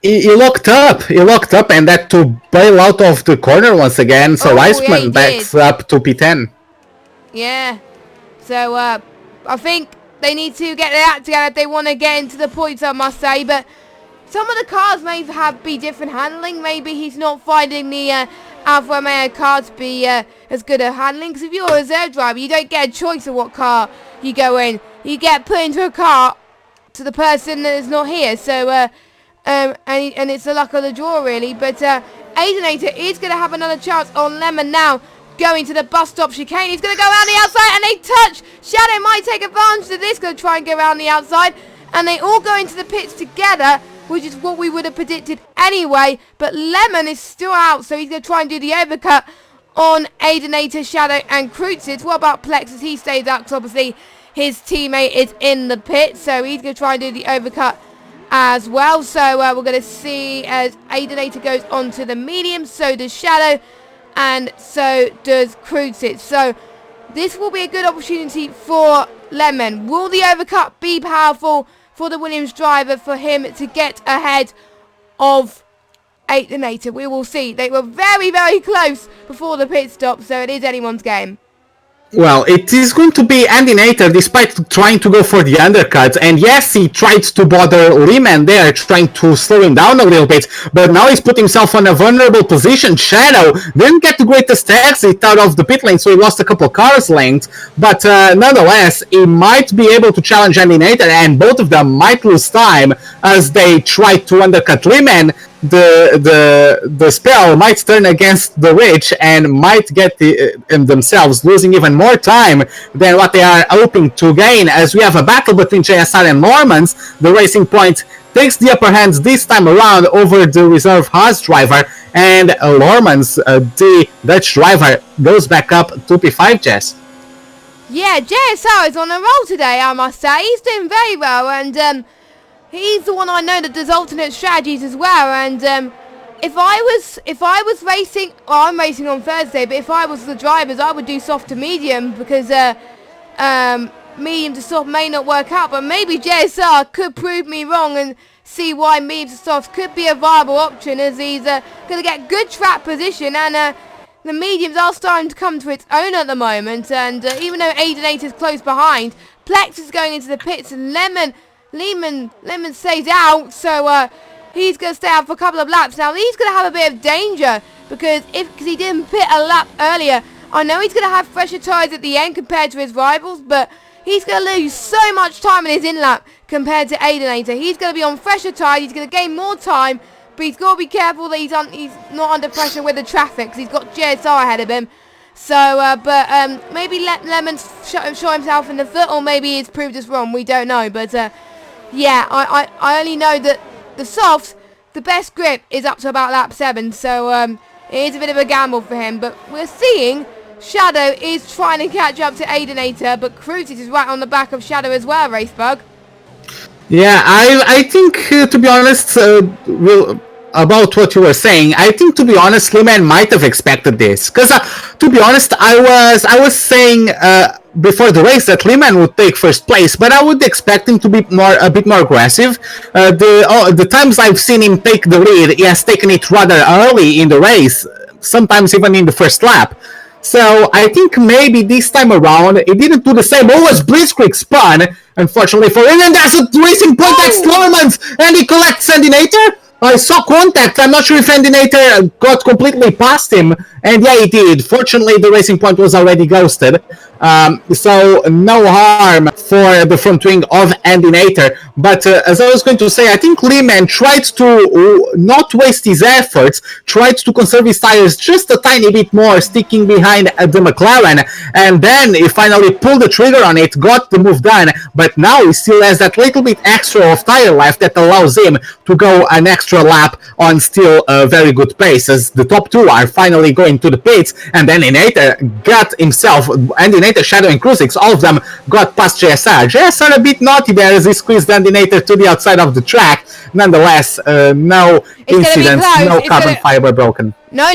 He locked up, and that to bail out of the corner once again. So Iceman backs up to P10. Yeah. So I think they need to get their act together if they want to get into the points, I must say. But some of the cars may be different handling. Maybe he's not finding the Alfa Romeo car to be as good at handling. Because if you're a reserve driver, you don't get a choice of what car you go in. You get put into a car to the person that is not here. So and it's the luck of the draw, really. But Aidenator is going to have another chance on Lemon now, going to the bus stop chicane. He's going to go around the outside, and they touch. Shadow might take advantage of this, going to try and go around the outside. And they all go into the pits together, which is what we would have predicted anyway. But Lemon is still out, so he's going to try and do the overcut on Aidenator, Shadow, and Crutzits. What about Plexus? He stays out because obviously his teammate is in the pit, so he's going to try and do the overcut as well. So we're going to see as Aidenator goes on to the medium, so does Shadow, and so does Crutzits. So this will be a good opportunity for Lemon. Will the overcut be powerful for the Williams driver for him to get ahead of Aidenator? We will see. They were very, very close before the pit stop, so it is anyone's game. Well, it is going to be Aidenator, despite trying to go for the undercut. And yes, he tried to bother Lehman there, trying to slow him down a little bit. But now he's put himself on a vulnerable position. Shadow didn't get the greatest exit out of the pit lane, so he lost a couple cars length. But nonetheless, he might be able to challenge Aidenator, and both of them might lose time as they try to undercut Lehman. The spell might turn against the rich and might get themselves losing even more time than what they are hoping to gain, as we have a battle between JSR and Normans. The Racing Point takes the upper hand this time around over the reserve Haas driver, and Normans, the Dutch driver, goes back up to P5, Jess. Yeah, JSR is on a roll today, I must say. He's doing very well, and he's the one I know that does alternate strategies as well. And if I was racing, well, I'm racing on Thursday, but if I was the drivers, I would do soft to medium, because medium to soft may not work out. But maybe JSR could prove me wrong and see why medium to soft could be a viable option, as he's going to get good track position, and the mediums are starting to come to its own at the moment. And even though Aidenator's close behind, Plex is going into the pits, and Lemon stays out, so he's going to stay out for a couple of laps. Now he's going to have a bit of danger, because he didn't pit a lap earlier, I know he's going to have fresher tyres at the end compared to his rivals, but he's going to lose so much time in his in-lap compared to Aidenator. He's going to be on fresher tyres, he's going to gain more time, but he's got to be careful that he's not under pressure with the traffic, because he's got JSR ahead of him. So, maybe let Lemon show himself in the foot, or maybe he's proved us wrong, we don't know. But, yeah, I only know that the softs, the best grip is up to about lap 7, so it is a bit of a gamble for him. But we're seeing Shadow is trying to catch up to Aidenator, but Crutis is right on the back of Shadow as well, Racebug. Yeah, I think, to be honest, about what you were saying, I think, to be honest, Leman might have expected this. Because, to be honest, I was saying before the race that Leman would take first place, but I would expect him to be a bit more aggressive. The times I've seen him take the lead, he has taken it rather early in the race, sometimes even in the first lap. So I think maybe this time around, he didn't do the same. Always Blitzkrieg spun, unfortunately for him, and that's a racing point that's Stormans, and he collects Sandinator. I saw contact. I'm not sure if Endinator got completely past him, and yeah, he did. Fortunately, the racing point was already ghosted, so no harm for the front wing of Endinator. But as I was going to say, I think Lehman tried to not waste his efforts, tried to conserve his tires just a tiny bit more, sticking behind the McLaren, and then he finally pulled the trigger on it, got the move done, but now he still has that little bit extra of tire life that allows him to go an extra lap on still a very good pace, as the top two are finally going to the pits, and then Endinator got himself, Endinator, Shadow and Crucix, all of them got past JSR. JSR a bit naughty there as he squeezed Endinator to the outside of the track. Nonetheless, no incidents, no carbon fiber broken. No,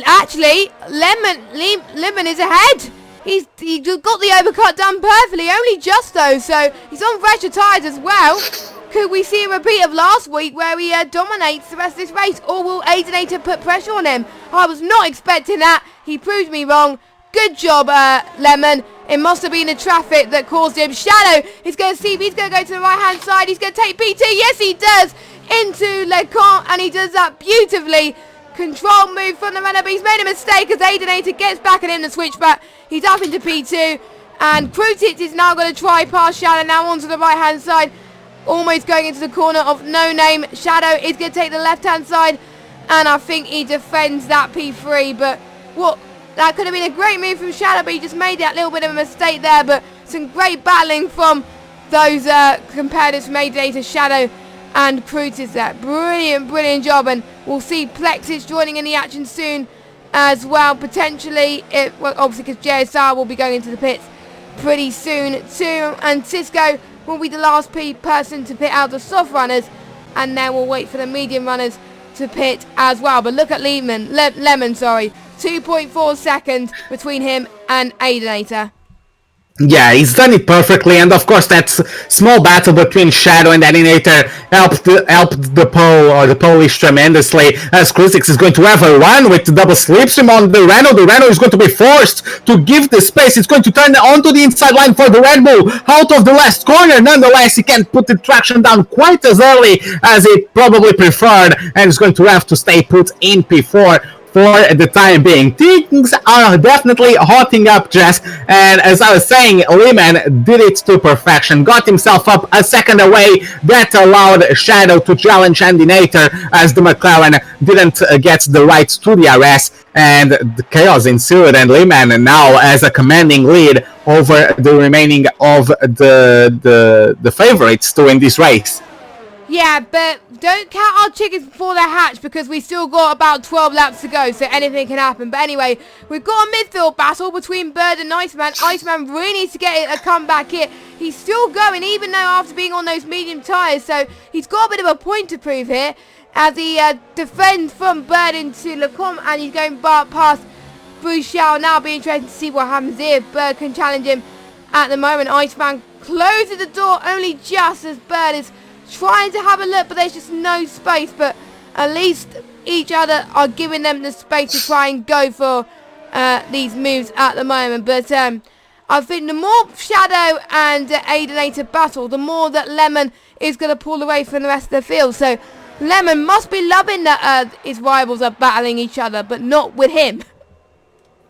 actually, Lemon is ahead. He's got the overcut done perfectly, only just though, so he's on fresher tyres as well. Could we see a repeat of last week where he dominates the rest of this race, or will Aidenator put pressure on him? I was not expecting that. He proved me wrong. Good job, Lemon. It must have been the traffic that caused him. Shadow is going to see if he's going to go to the right-hand side. He's going to take PT. Yes, he does. Into LeConte, and he does that beautifully. Control move from the runner, but he's made a mistake as Aidenator gets back and in the switchback. He's up into P2, and Crutic is now going to try past Shadow now onto the right-hand side. Almost going into the corner of No Name. Shadow is going to take the left-hand side, and I think he defends that P3, but that could have been a great move from Shadow, but he just made that little bit of a mistake there. But some great battling from those competitors from Aidenator, Shadow and Crutis there. Brilliant job, and we'll see Plexus joining in the action soon as well, potentially. Obviously, because JSR will be going into the pits pretty soon too, and Cisco will be the last person to pit out the soft runners, and then we'll wait for the medium runners to pit as well. But look at Lemon, 2.4 seconds between him and Aidenator. Yeah, he's done it perfectly, and of course that small battle between Shadow and Aidenator helped the Polish tremendously, as Crucix is going to have a run with double slipstream on the Renault. The Renault is going to be forced to give the space. It's going to turn onto the inside line for the Red Bull out of the last corner. Nonetheless, he can't put the traction down quite as early as he probably preferred, and is going to have to stay put in P4 for the time being. Things are definitely hotting up, Jess, and as I was saying, Lehman did it to perfection, got himself up a second away. That allowed Shadow to challenge Endinator, as the McLaren didn't get the right to the RS, and the chaos ensued, and Lehman now has a commanding lead over the remaining of the favorites to win this race. Yeah, but don't count our chickens before they're hatched, because we still got about 12 laps to go, so anything can happen. But anyway, we've got a midfield battle between Bird and Iceman. Iceman really needs to get a comeback here. He's still going, even though after being on those medium tyres, so he's got a bit of a point to prove here, as he defends from Bird into LeComte, and he's going past Bouchard. Now be interested to see what happens here. Bird can challenge him at the moment. Iceman closes the door only just as Bird is trying to have a look, but there's just no space. But at least each other are giving them the space to try and go for these moves at the moment. But I think the more Shadow and Aidenator battle, the more that Lemon is going to pull away from the rest of the field. So Lemon must be loving that his rivals are battling each other, but not with him.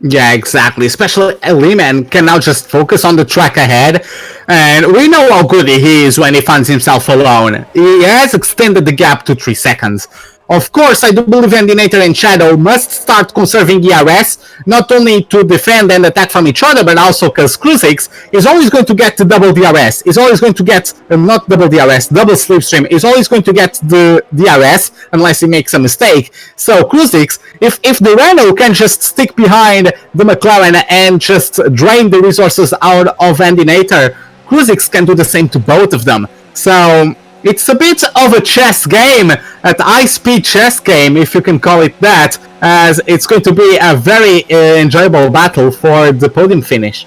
Yeah, exactly. Especially Lehman can now just focus on the track ahead, and we know how good he is when he finds himself alone. He has extended the gap to 3 seconds. Of course, I do believe Endinator and Shadow must start conserving ERS, not only to defend and attack from each other, but also because Crucix is always going to get the double DRS. Is always going to get, not double DRS, double slipstream. Is always going to get the DRS unless he makes a mistake. So Crucix, if the Renault can just stick behind the McLaren and just drain the resources out of Endinator, Crucix can do the same to both of them. So it's a bit of a chess game, at high-speed chess game, if you can call it that, as it's going to be a very enjoyable battle for the podium finish.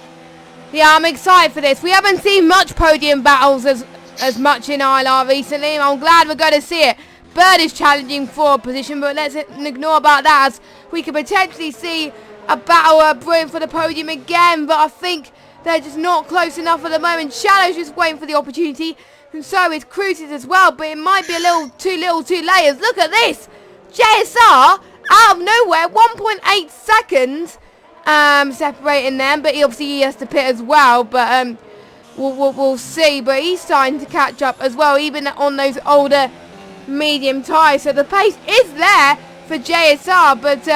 Yeah, I'm excited for this. We haven't seen much podium battles as much in ILR recently, and I'm glad we're going to see it. Bird is challenging for a position, but let's ignore about that, as we could potentially see a battle brewing for the podium again, but I think they're just not close enough at the moment. Shadow's just waiting for the opportunity, and so is Crucis as well, but it might be a little too late. Look at this! JSR, out of nowhere, 1.8 seconds separating them, but he has to pit as well, but we'll see. But he's starting to catch up as well, even on those older medium tyres, so the pace is there for JSR, but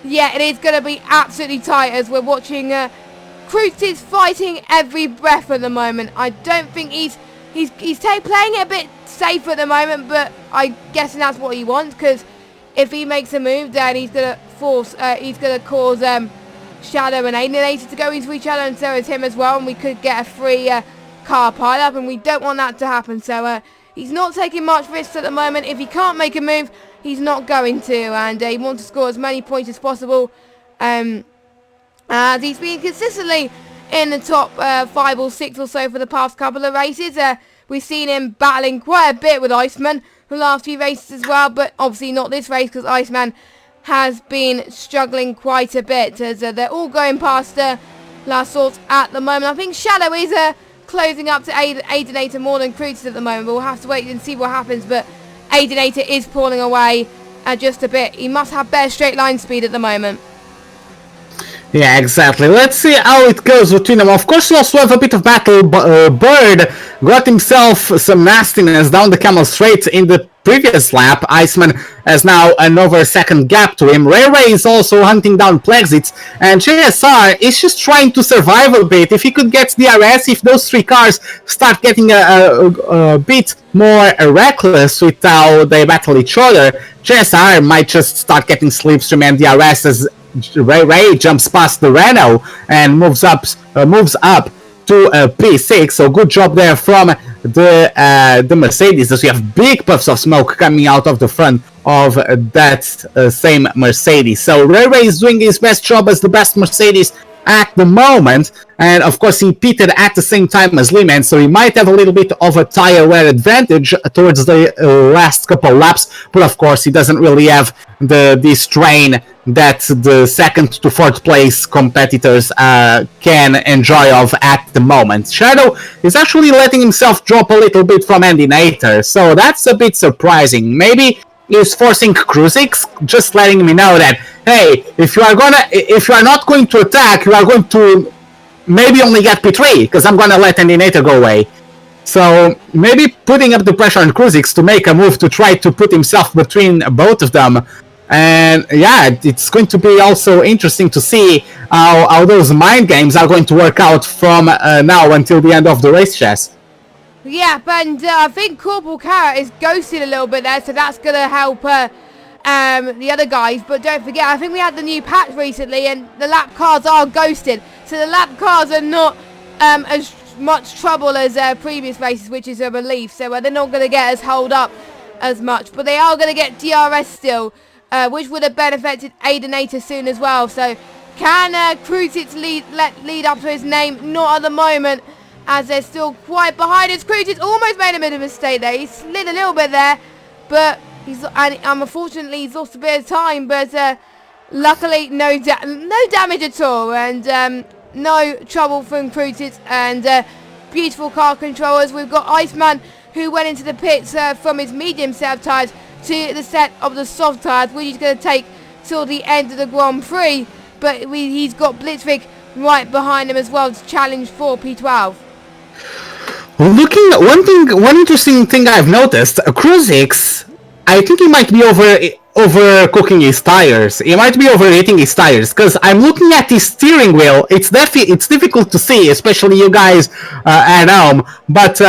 yeah, it is going to be absolutely tight as we're watching Crucis fighting every breath at the moment. I don't think he's playing it a bit safe at the moment, but I'm guessing that's what he wants, because if he makes a move, then he's gonna cause Shadow and Alienated to go into each other, and so is him as well, and we could get a free car pile-up, and we don't want that to happen. So he's not taking much risks at the moment. If he can't make a move, he's not going to, and he wants to score as many points as possible. As he's been consistently in the top 5 or 6 or so for the past couple of races. We've seen him battling quite a bit with Iceman the last few races as well, but obviously not this race, because Iceman has been struggling quite a bit, as they're all going past last sorts at the moment. I think Shadow is closing up to Aidinator more than Crucis at the moment, but we'll have to wait and see what happens. But Aidinator is pulling away just a bit. He must have better straight line speed at the moment. Yeah, exactly. Let's see how it goes between them. Of course, we also have a bit of battle. Bird got himself some nastiness down the Camel Straight in the previous lap. Iceman has now another second gap to him. Ray is also hunting down Plexits, and JSR is just trying to survive a bit. If he could get DRS, if those 3 cars start getting a bit more reckless with how they battle each other, JSR might just start getting slipstream and DRS as Ray jumps past the Renault and moves up to P6. So good job there from the Mercedes, as we have big puffs of smoke coming out of the front of that same Mercedes. So Ray is doing his best job as the best Mercedes at the moment, and of course he pitted at the same time as Lehman, so he might have a little bit of a tire wear advantage towards the last couple laps, but of course he doesn't really have the strain that the 2nd to 4th place competitors can enjoy of at the moment. Shadow is actually letting himself drop a little bit from Endinator, so that's a bit surprising. Maybe he's forcing Crucix, just letting me know that, hey, if you are not going to attack, you are going to maybe only get P3, because I'm gonna let Endinator go away. So maybe putting up the pressure on Crucix to make a move to try to put himself between both of them. And yeah, it's going to be also interesting to see how those mind games are going to work out from now until the end of the race, Chess. Yeah, but I think Corporal Carrot is ghosted a little bit there, so that's going to help the other guys. But don't forget, I think we had the new patch recently, and the lap cars are ghosted. So the lap cars are not as much trouble as previous races, which is a relief. So they're not going to get us hold up as much. But they are going to get DRS still, which would have benefited Aidinator soon as well. So can Crucix lead up to his name? Not at the moment, as they're still quite behind us. Crucix almost made a bit of a mistake there. He slid a little bit there, but unfortunately he's lost a bit of time. But luckily, no damage at all, and no trouble from Crucix, and beautiful car controllers. We've got Iceman, who went into the pits from his medium set of tyres to the set of the soft tyres, which is going to take till the end of the Grand Prix. but he's got Blitzwig right behind him as well to challenge for P12. Looking at one interesting thing I've noticed, Kruzix, I think he might be overcooking his tires. He might be overheating his tires because I'm looking at his steering wheel. It's difficult to see, especially you guys at home. But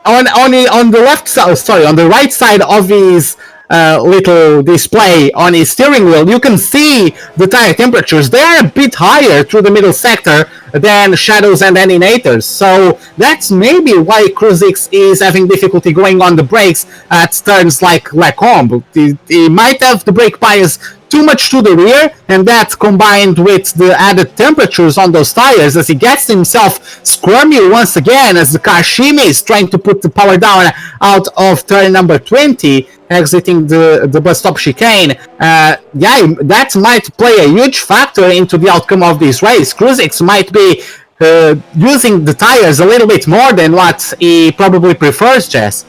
on the left side, sorry, on the right side of his little display on his steering wheel, you can see the tire temperatures. They are a bit higher through the middle sector than Shadows and Animators. So that's maybe why Kruzix is having difficulty going on the brakes at turns like Lacombe. He might have the brake bias too much to the rear, and that combined with the added temperatures on those tires as he gets himself squirmy once again as the car shimmies trying to put the power down out of turn number 20, exiting the bus stop chicane. That might play a huge factor into the outcome of this race. Kruzix might be using the tires a little bit more than what he probably prefers, Jess.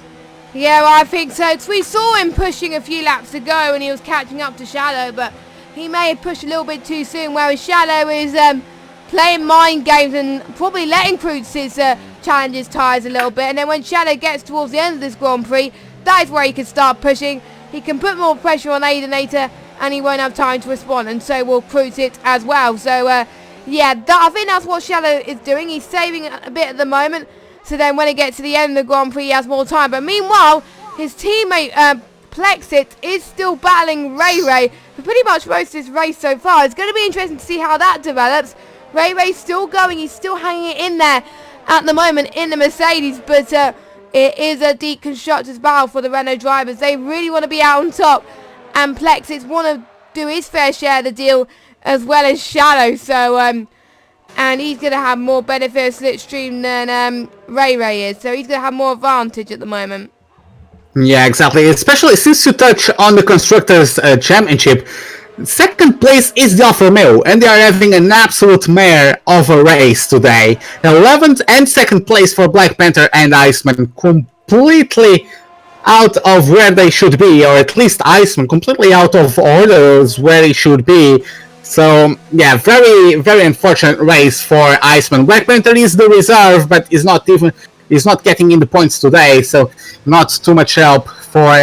Yeah, well, I think so. We saw him pushing a few laps ago when he was catching up to Shadow, but he may have pushed a little bit too soon, whereas Shadow is playing mind games and probably letting Kruzix challenge his tyres a little bit. And then when Shadow gets towards the end of this Grand Prix, that is where he can start pushing. He can put more pressure on Aidenator and he won't have time to respond, and so will Kruzix as well. So, I think that's what Shadow is doing. He's saving a bit at the moment, so then when it gets to the end of the Grand Prix, he has more time. But meanwhile, his teammate Plexit is still battling Ray for pretty much most of this race so far. It's going to be interesting to see how that develops. Ray's still going. He's still hanging in there at the moment in the Mercedes, but it is a deep constructors battle for the Renault drivers. They really want to be out on top, and Plexit want to do his fair share of the deal as well as Shadow. So, and he's going to have more benefit of slipstream than Ray is. So he's going to have more advantage at the moment. Yeah, exactly. Especially since you touch on the Constructors' Championship. Second place is the Alfa Romeo, and they are having an absolute mare of a race today. 11th and second place for Black Panther and Iceman, completely out of where they should be, or at least Iceman completely out of orders where he should be. So, yeah, very, very unfortunate race for Iceman. Black Panther is the reserve, but is not getting in the points today, so not too much help for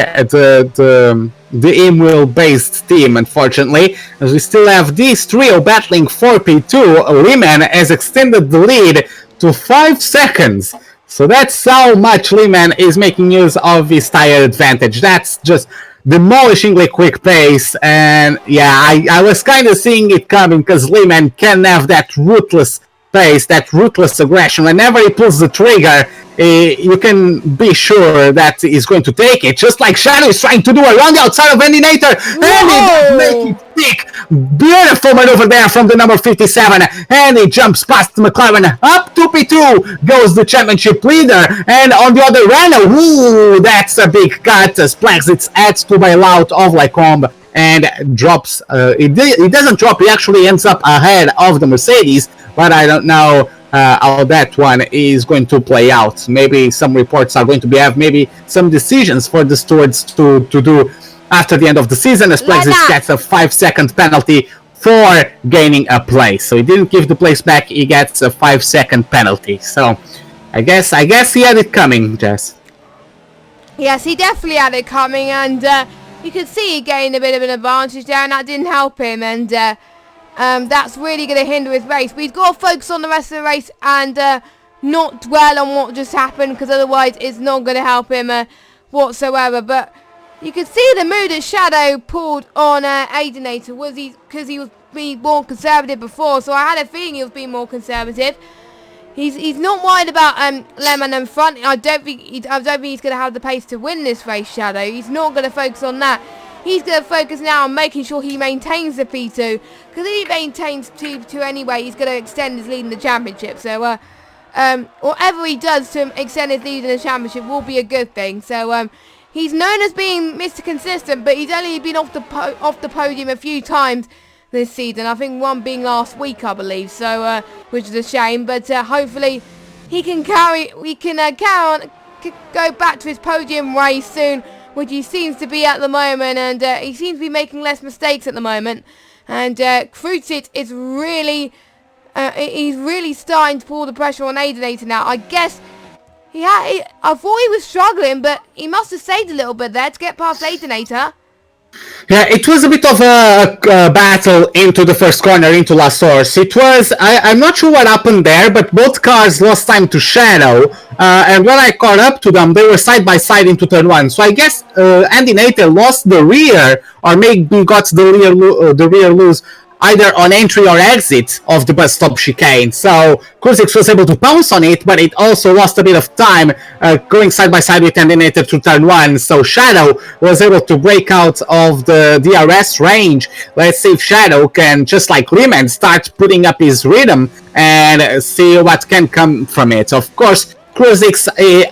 the in-wheel based team, unfortunately, as we still have this trio battling for P2. Lehman has extended the lead to 5 seconds. So that's how much Lehman is making use of his tire advantage. That's just demolishingly quick pace, and yeah, I was kind of seeing it coming because Lehman can have that ruthless pace, that ruthless aggression. Whenever he pulls the trigger, you can be sure that he's going to take it, just like Shadow is trying to do around the outside of Endinator, and he makes it stick. Beautiful maneuver there from the number 57, and he jumps past McLaren. Up to P2 goes the championship leader, and on the other Renault, ooh, that's a big cut as Plexit adds to bail out of Lacombe and drops. He doesn't drop, he actually ends up ahead of the Mercedes, but I don't know how that one is going to play out. Maybe some reports are going to have maybe some decisions for the stewards to do after the end of the season, as Plexit gets a 5-second penalty for gaining a place. So he didn't give the place back, he gets a 5-second penalty. So I guess he had it coming, Jess. Yes, he definitely had it coming, and you could see he gained a bit of an advantage there, and that didn't help him, and that's really going to hinder his race. But he's got to focus on the rest of the race and not dwell on what just happened, because otherwise it's not going to help him whatsoever. But you can see the mood that Shadow pulled on Aidenator was because he was being more conservative before, so I had a feeling he was being more conservative. He's not worried about Lemon in front. I don't think he's going to have the pace to win this race, Shadow. He's not going to focus on that. He's going to focus now on making sure he maintains the P2, because if he maintains P2 anyway, he's going to extend his lead in the championship. So whatever he does to extend his lead in the championship will be a good thing. So he's known as being Mr. Consistent, but he's only been off the podium a few times this season. I think one being last week, I believe. So which is a shame, but hopefully he can carry on, go back to his podium race soon, which he seems to be at the moment, and he seems to be making less mistakes at the moment. And Krucic is really, he's really starting to pull the pressure on Aidenator now. I guess I thought he was struggling, but he must have saved a little bit there to get past Aidenator. Yeah, it was a bit of a battle into the first corner, into La Source. It was, I'm not sure what happened there, but both cars lost time to Shadow, and when I caught up to them, they were side by side into turn 1. So I guess Andy Nater lost the rear, or maybe got the rear loose, either on entry or exit of the bus stop chicane. So Krucic was able to pounce on it, but it also lost a bit of time going side by side with Endinator to turn 1. So Shadow was able to break out of the DRS range. Let's see if Shadow can, just like Lehman, start putting up his rhythm and see what can come from it. Of course, Krucic,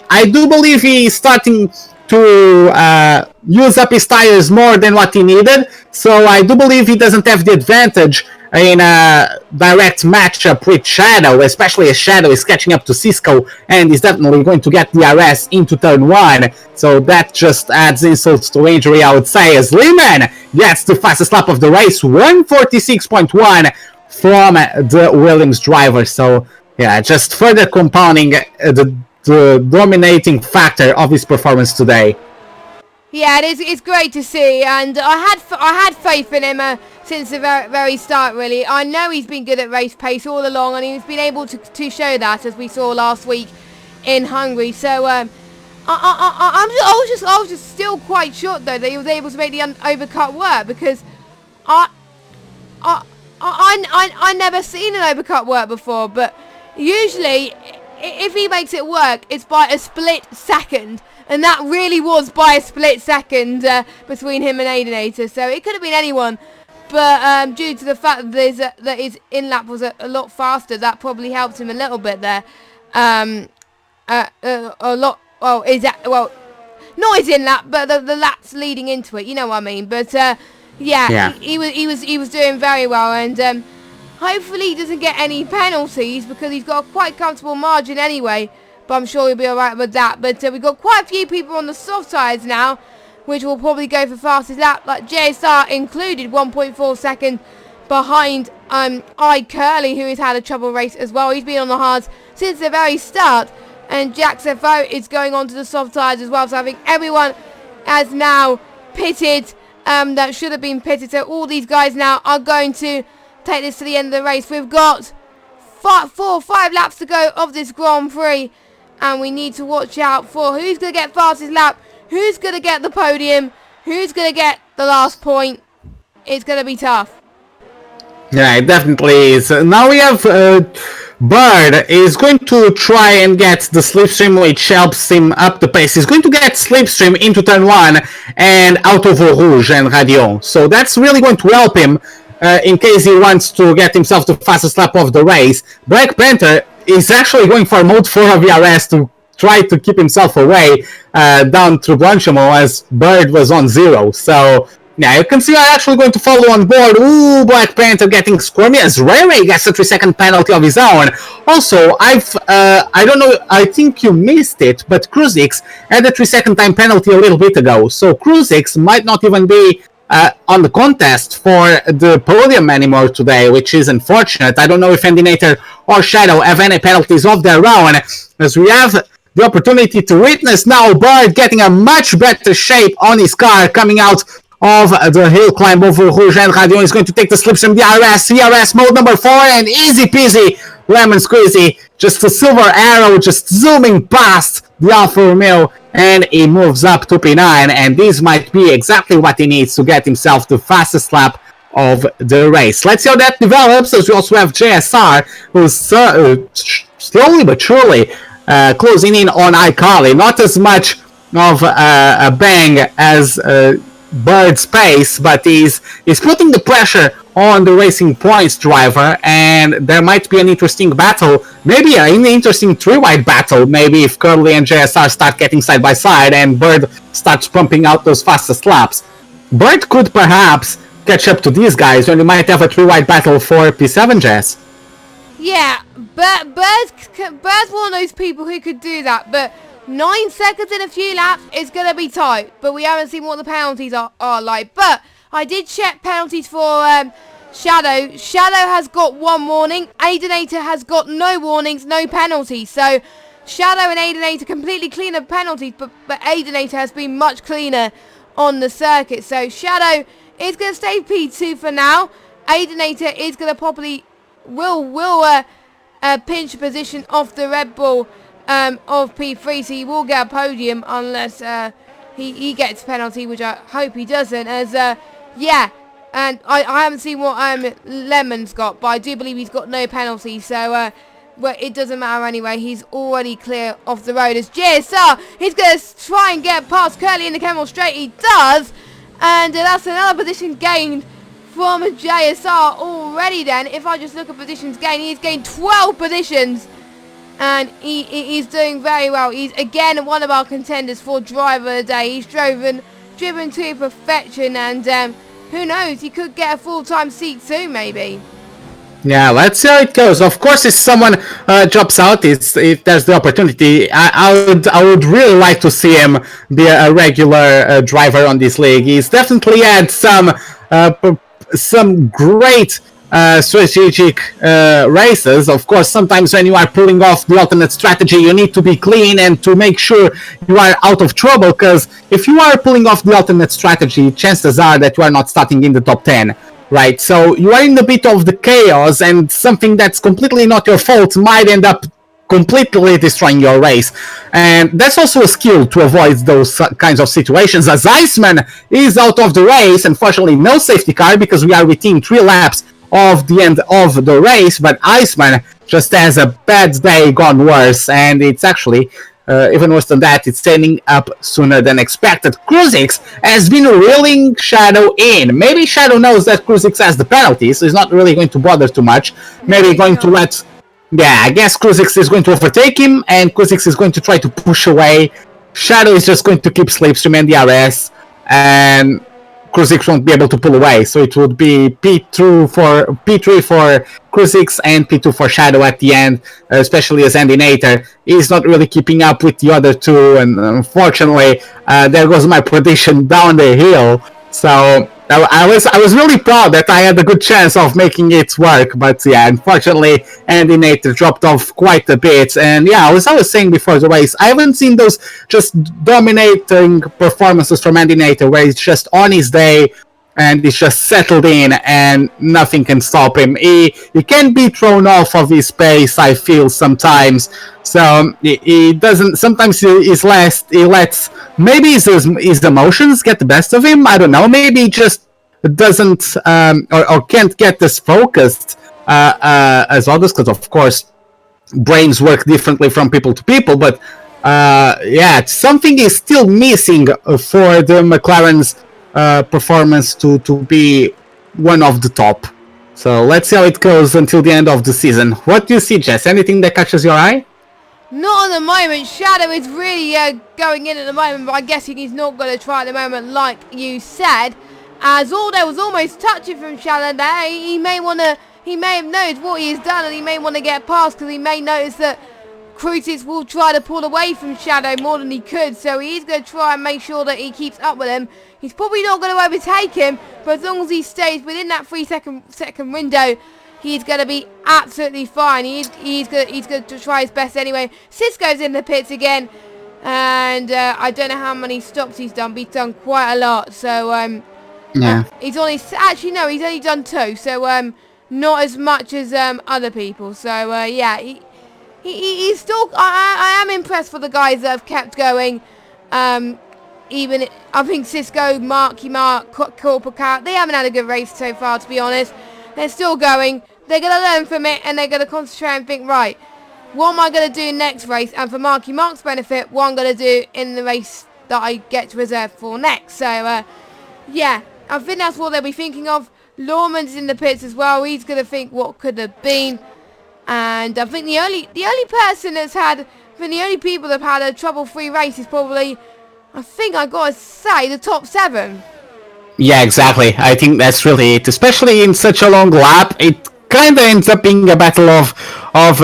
I do believe he's starting to use up his tires more than what he needed, so I do believe he doesn't have the advantage in a direct matchup with Shadow, especially as Shadow is catching up to Cisco and is definitely going to get DRS into turn 1, so that just adds insults to injury, I would say, as Lehman gets the fastest lap of the race, 146.1 from the Williams driver. So yeah, just further compounding the dominating factor of his performance today. Yeah, it's great to see, and I had faith in him since the very start, really. I know he's been good at race pace all along, and he's been able to show that, as we saw last week in Hungary. So I was just still quite shocked though that he was able to make the overcut work, because I never seen an overcut work before, but usually if he makes it work, it's by a split second, and that really was by a split second between him and Aidenator. So it could have been anyone, but due to the fact that his in-lap was a lot faster, that probably helped him a little bit there. A lot. Well, not his in-lap, but the laps leading into it. You know what I mean? But yeah. He was doing very well, and hopefully he doesn't get any penalties, because he's got a quite comfortable margin anyway, but I'm sure he'll be alright with that. But we've got quite a few people on the soft tyres now, which will probably go for fastest lap, like JSR included, 1.4 seconds behind Curly, who has had a trouble race as well. He's been on the hards since the very start, and Jack FO is going on to the soft tyres as well. So I think everyone has now pitted that should have been pitted. So all these guys now are going to take this to the end of the race. We've got 5 laps to go of this Grand Prix, and we need to watch out for who's going to get fastest lap, who's going to get the podium, who's going to get the last point. It's going to be tough. Yeah, it definitely is. Now we have Bird is going to try and get the slipstream, which helps him up the pace. He's going to get slipstream into turn 1 and out of Rouge and Radion. So that's really going to help him in case he wants to get himself the fastest lap of the race. Black Panther is actually going for mode 4 of VRS to try to keep himself away down through Blanchimo, as Bird was on 0. So yeah, you can see I'm actually going to follow on board. Ooh, Black Panther getting squirmy as Ray gets a 3-second penalty of his own. Also, I don't know, I think you missed it, but Krucic had a 3-second time penalty a little bit ago. So Krucic might not even be on the contest for the podium anymore today, which is unfortunate. I don't know if Endinator or Shadow have any penalties of their own, as we have the opportunity to witness now Bird getting a much better shape on his car coming out of the hill climb over Rouge, and Radion is going to take the slipstream DRS mode number 4, and easy peasy lemon squeezy, just a silver arrow just zooming past the Alfa Romeo, and he moves up to P9, and this might be exactly what he needs to get himself the fastest lap of the race. Let's see how that develops, as we also have JSR, who's slowly but surely closing in on iCarly. Not as much of a bang as Bird's pace, but he's putting the pressure on the Racing Points driver, and there might be an interesting battle, maybe an interesting 3-wide battle, maybe if Curly and JSR start getting side by side and Bird starts pumping out those fastest laps. Bird could perhaps catch up to these guys, and we might have a 3-wide battle for P7, Jess. Yeah, Bird's one of those people who could do that, but 9 seconds in a few laps is going to be tight, but we haven't seen what the penalties are like. But I did check penalties for Shadow has got 1 warning. Aidenator has got no warnings, no penalties. So Shadow and Aidenator completely clean of penalties, but Aidenator has been much cleaner on the circuit. So Shadow is going to stay P2 for now. Aidenator is going to probably will pinch a position off the Red Bull of P3, so he will get a podium unless he gets a penalty, which I hope he doesn't. As yeah, and I haven't seen what Lemon's got, but I do believe he's got no penalty, so well, it doesn't matter anyway. He's already clear off the road. As JSR, he's going to try and get past Curly in the Camel Straight. He does, and that's another position gained from JSR already. Then, if I just look at positions gained, he's gained 12 positions, and he's doing very well. He's again one of our contenders for driver of the day. He's driven to perfection, and who knows, he could get a full-time seat soon, maybe. Yeah, let's see how it goes. Of course, if someone drops out, if there's the opportunity, I would really like to see him be a regular driver on this league. He's definitely had some great strategic races. Of course, sometimes when you are pulling off the alternate strategy, you need to be clean and to make sure you are out of trouble, because if you are pulling off the alternate strategy, chances are that you are not starting in the top 10. Right, so you are in a bit of the chaos, and something that's completely not your fault might end up completely destroying your race. And that's also a skill to avoid those kinds of situations, as Iceman is out of the race. Unfortunately, no safety car, because we are within 3 laps of the end of the race, but Iceman just has a bad day gone worse, and it's actually even worse than that, it's standing up sooner than expected. Kruzix has been reeling Shadow in. Maybe Shadow knows that Kruzix has the penalty, so he's not really going to bother too much. Maybe going to let... Yeah, I guess Kruzix is going to overtake him, and Kruzix is going to try to push away. Shadow is just going to keep slipstream and DRS, and Kruzix won't be able to pull away, so it would be P3 for Kruzix and P2 for Shadow at the end, especially as Andinator is not really keeping up with the other two, and unfortunately, there goes my prediction down the hill. So I was really proud that I had a good chance of making it work, but yeah, unfortunately, Andinator dropped off quite a bit. And yeah, as I was saying before the race, I haven't seen those just dominating performances from Andinator where he's just on his day and he's just settled in and nothing can stop him. He can be thrown off of his pace, I feel, sometimes. So he doesn't. Sometimes he lets maybe his emotions get the best of him. I don't know. Maybe he just doesn't or can't get as focused as others, because of course brains work differently from people to people. But yeah, something is still missing for the McLaren's performance to be one of the top. So let's see how it goes until the end of the season. What do you see, Jess? Anything that catches your eye? Not at the moment. Shadow is really going in at the moment, but I'm guessing he's not going to try at the moment, like you said. As Aldo was almost touching from Shadow there, he may have noticed what he has done, and he may want to get past, because he may notice that Kruzix will try to pull away from Shadow more than he could, so he's going to try and make sure that he keeps up with him. He's probably not going to overtake him, but as long as he stays within that 3-second window, he's going to be absolutely fine. He's going to try his best anyway. Cisco's in the pits again, and I don't know how many stops he's done, but he's done quite a lot. So yeah, he's only he's only done 2, so not as much as other people. So yeah, he's still. I am impressed for the guys that have kept going. Even I think Cisco, Marky Mark, Corporal Carrot, they haven't had a good race so far, to be honest. They're still going. They're going to learn from it, and they're going to concentrate and think, right, what am I going to do next race? And for Marky Mark's benefit, what I'm going to do in the race that I get to reserve for next. So, yeah, I think that's what they'll be thinking of. Lawman's in the pits as well. He's going to think what could have been. And I think the only person that's had, the only people that have had a trouble-free race is probably, I think I got to say, the top 7. Yeah, exactly. I think that's really it. Especially in such a long lap, it kind of ends up being a battle of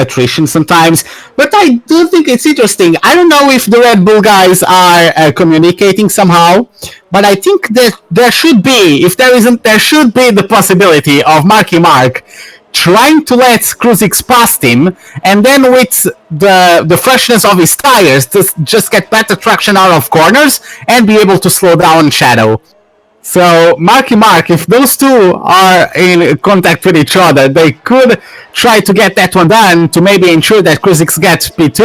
attrition sometimes. But I do think it's interesting. I don't know if the Red Bull guys are communicating somehow, but I think that there should be, if there isn't, there should be the possibility of Marky Mark trying to let Kruzix past him, and then with the freshness of his tires, to just get better traction out of corners and be able to slow down Shadow. So Marky Mark, if those two are in contact with each other, they could try to get that one done to maybe ensure that Kruzix gets P2,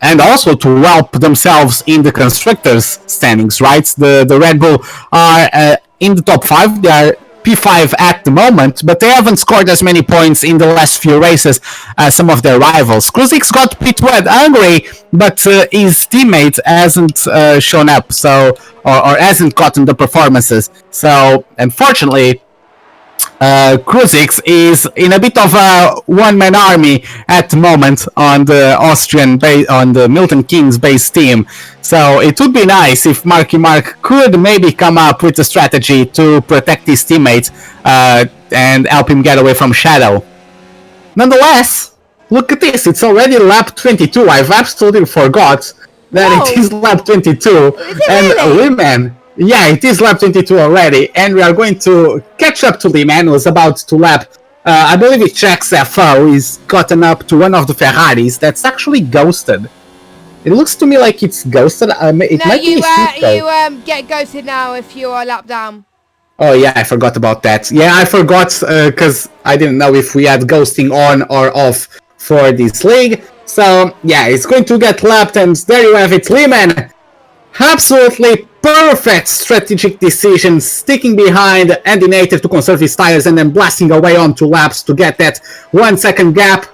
and also to help themselves in the constructors standings, right? The Red Bull are in the top 5. They are P5 at the moment, but they haven't scored as many points in the last few races as some of their rivals. Kruzix got P2 at Hungary, but his teammate hasn't shown up, so or hasn't gotten the performances. So unfortunately, Kruzix is in a bit of a one-man army at the moment on the on the Milton Keynes based team. So it would be nice if Marky Mark could maybe come up with a strategy to protect his teammate and help him get away from Shadow. Nonetheless, look at this, it's already lap 22. I've absolutely forgot that it is lap 22. And Leeman, yeah, it is lap 22 already, and we are going to catch up to Leeman, who's about to lap, I believe it checks FO. He's gotten up to one of the Ferraris that's actually ghosted. It looks to me like it's ghosted. It might be you get ghosted now if you are lap down. Oh yeah, I forgot about that. Yeah, I forgot because I didn't know if we had ghosting on or off for this league. So yeah, it's going to get lapped, and there you have it, Leeman. Absolutely perfect strategic decision, sticking behind Andy Native to conserve his tires and then blasting away onto laps to get that 1 second gap.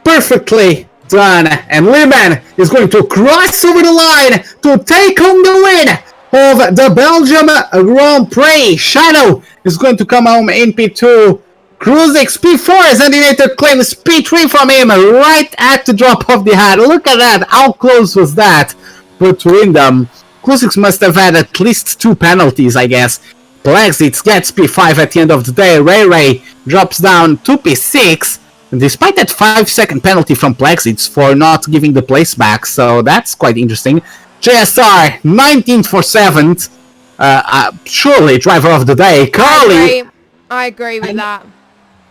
Perfectly done, and Leeman is going to cross over the line to take home the win of the Belgium Grand Prix. Shadow is going to come home in P2. Kruzix P4 as Andy Native claims P3 from him right at the drop of the hat. Look at that, how close was that between them? Kruzix must have had at least 2 penalties, I guess. Plexit gets P5 at the end of the day. Ray drops down to P6, despite that 5-second penalty from Plexit for not giving the place back, so that's quite interesting. JSR, 19th for 7th. Surely driver of the day. Curly. I agree with that.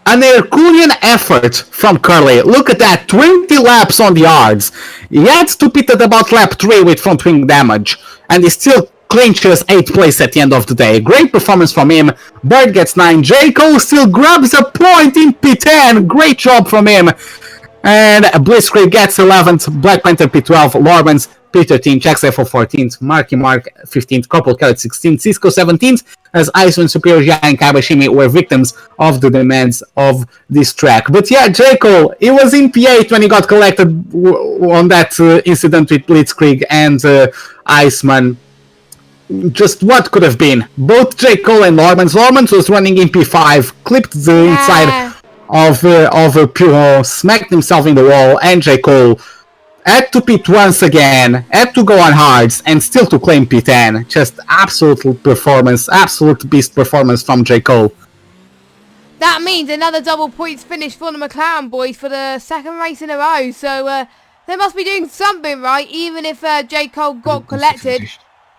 An Herculean effort from Curly. Look at that, 20 laps on the yards. He had to pit at about lap 3 with front wing damage, and he still clinches 8th place at the end of the day. Great performance from him. Bird gets 9. J. Cole still grabs a point in P10. Great job from him. And Blitzkrieg gets 11th. Black Panther P12. Lawrence P13. Jacksepho 14th. Marky Mark 15th. Couple Carrot 16th. Cisco 17th. As Iceman, Superior, and Kabashimi were victims of the demands of this track. But yeah, J. Cole, he was in P8 when he got collected on that incident with Blitzkrieg and Iceman. Just what could have been. Both J. Cole and Lawrence. Lawrence was running in P5, clipped the inside of a Puro, smacked himself in the wall, and J. Cole had to pit once again, had to go on hards, and still to claim P10. Just absolute performance, absolute beast performance from J. Cole. That means another double points finish for the McLaren boys for the 2nd race in a row. So they must be doing something right, even if J. Cole got collected.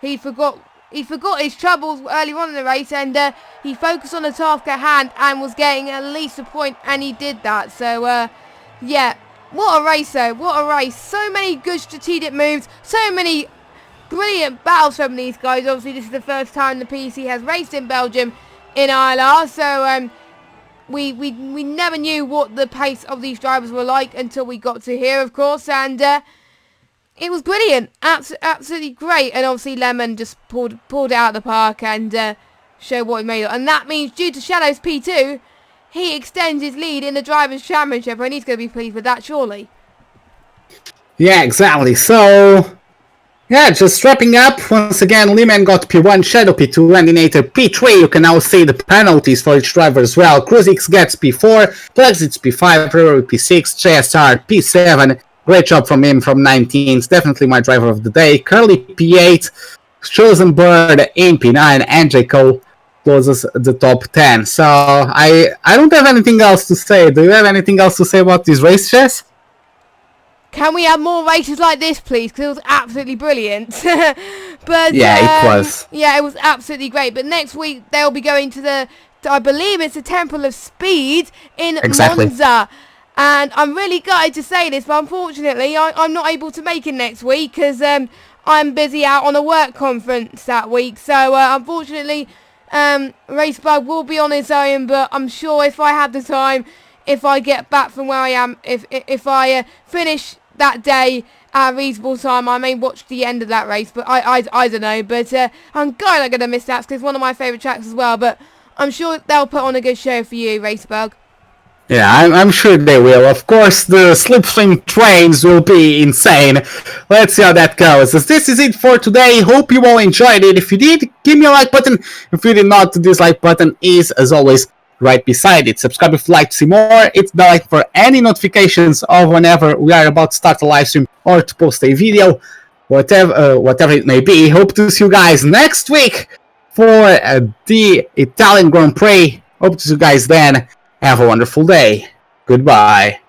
He forgot his troubles early on in the race, and he focused on the task at hand and was getting at least a point, and he did that. So yeah. What a race though, what a race. So many good strategic moves, so many brilliant battles from these guys. Obviously this is the first time the PC has raced in Belgium in ILR, so we never knew what the pace of these drivers were like until we got to here, of course, and it was brilliant, absolutely great. And obviously Lemon just pulled it out of the park and showed what he made of. And that means due to Shadow's P2, he extends his lead in the Drivers' Championship, and he's going to be pleased with that, surely. Yeah, exactly. So, yeah, just wrapping up. Once again, Leeman got P1, Shadow P2, Landinator P3. You can now see the penalties for each driver as well. Kruzix gets P4, Plexit's P5, Ferrari P6, JSR P7. Great job from him from 19th. Definitely my driver of the day. Curly P8, Chosen Bird in P9, and J. Cole closes the top 10. So I don't have anything else to say. Do you have anything else to say about this race, Jess? Can we have more races like this, please? Because it was absolutely brilliant. But Yeah, it was. Yeah, it was absolutely great. But next week they'll be going to I believe it's the Temple of Speed in Monza. And I'm really gutted to say this, but unfortunately I'm not able to make it next week because I'm busy out on a work conference that week. So unfortunately, Racebug will be on his own. But I'm sure if I have the time, if I get back from where I am, if I finish that day at a reasonable time, I may watch the end of that race. But I don't know. But I'm kind of going to miss that because it's one of my favourite tracks as well. But I'm sure they'll put on a good show for you, Racebug. Yeah, I'm sure they will. Of course, the slipstream trains will be insane. Let's see how that goes. This is it for today. Hope you all enjoyed it. If you did, give me a like button. If you did not, the dislike button is, as always, right beside it. Subscribe if you'd like to see more. Hit the like for any notifications of whenever we are about to start a live stream or to post a video, whatever it may be. Hope to see you guys next week for the Italian Grand Prix. Hope to see you guys then. Have a wonderful day. Goodbye.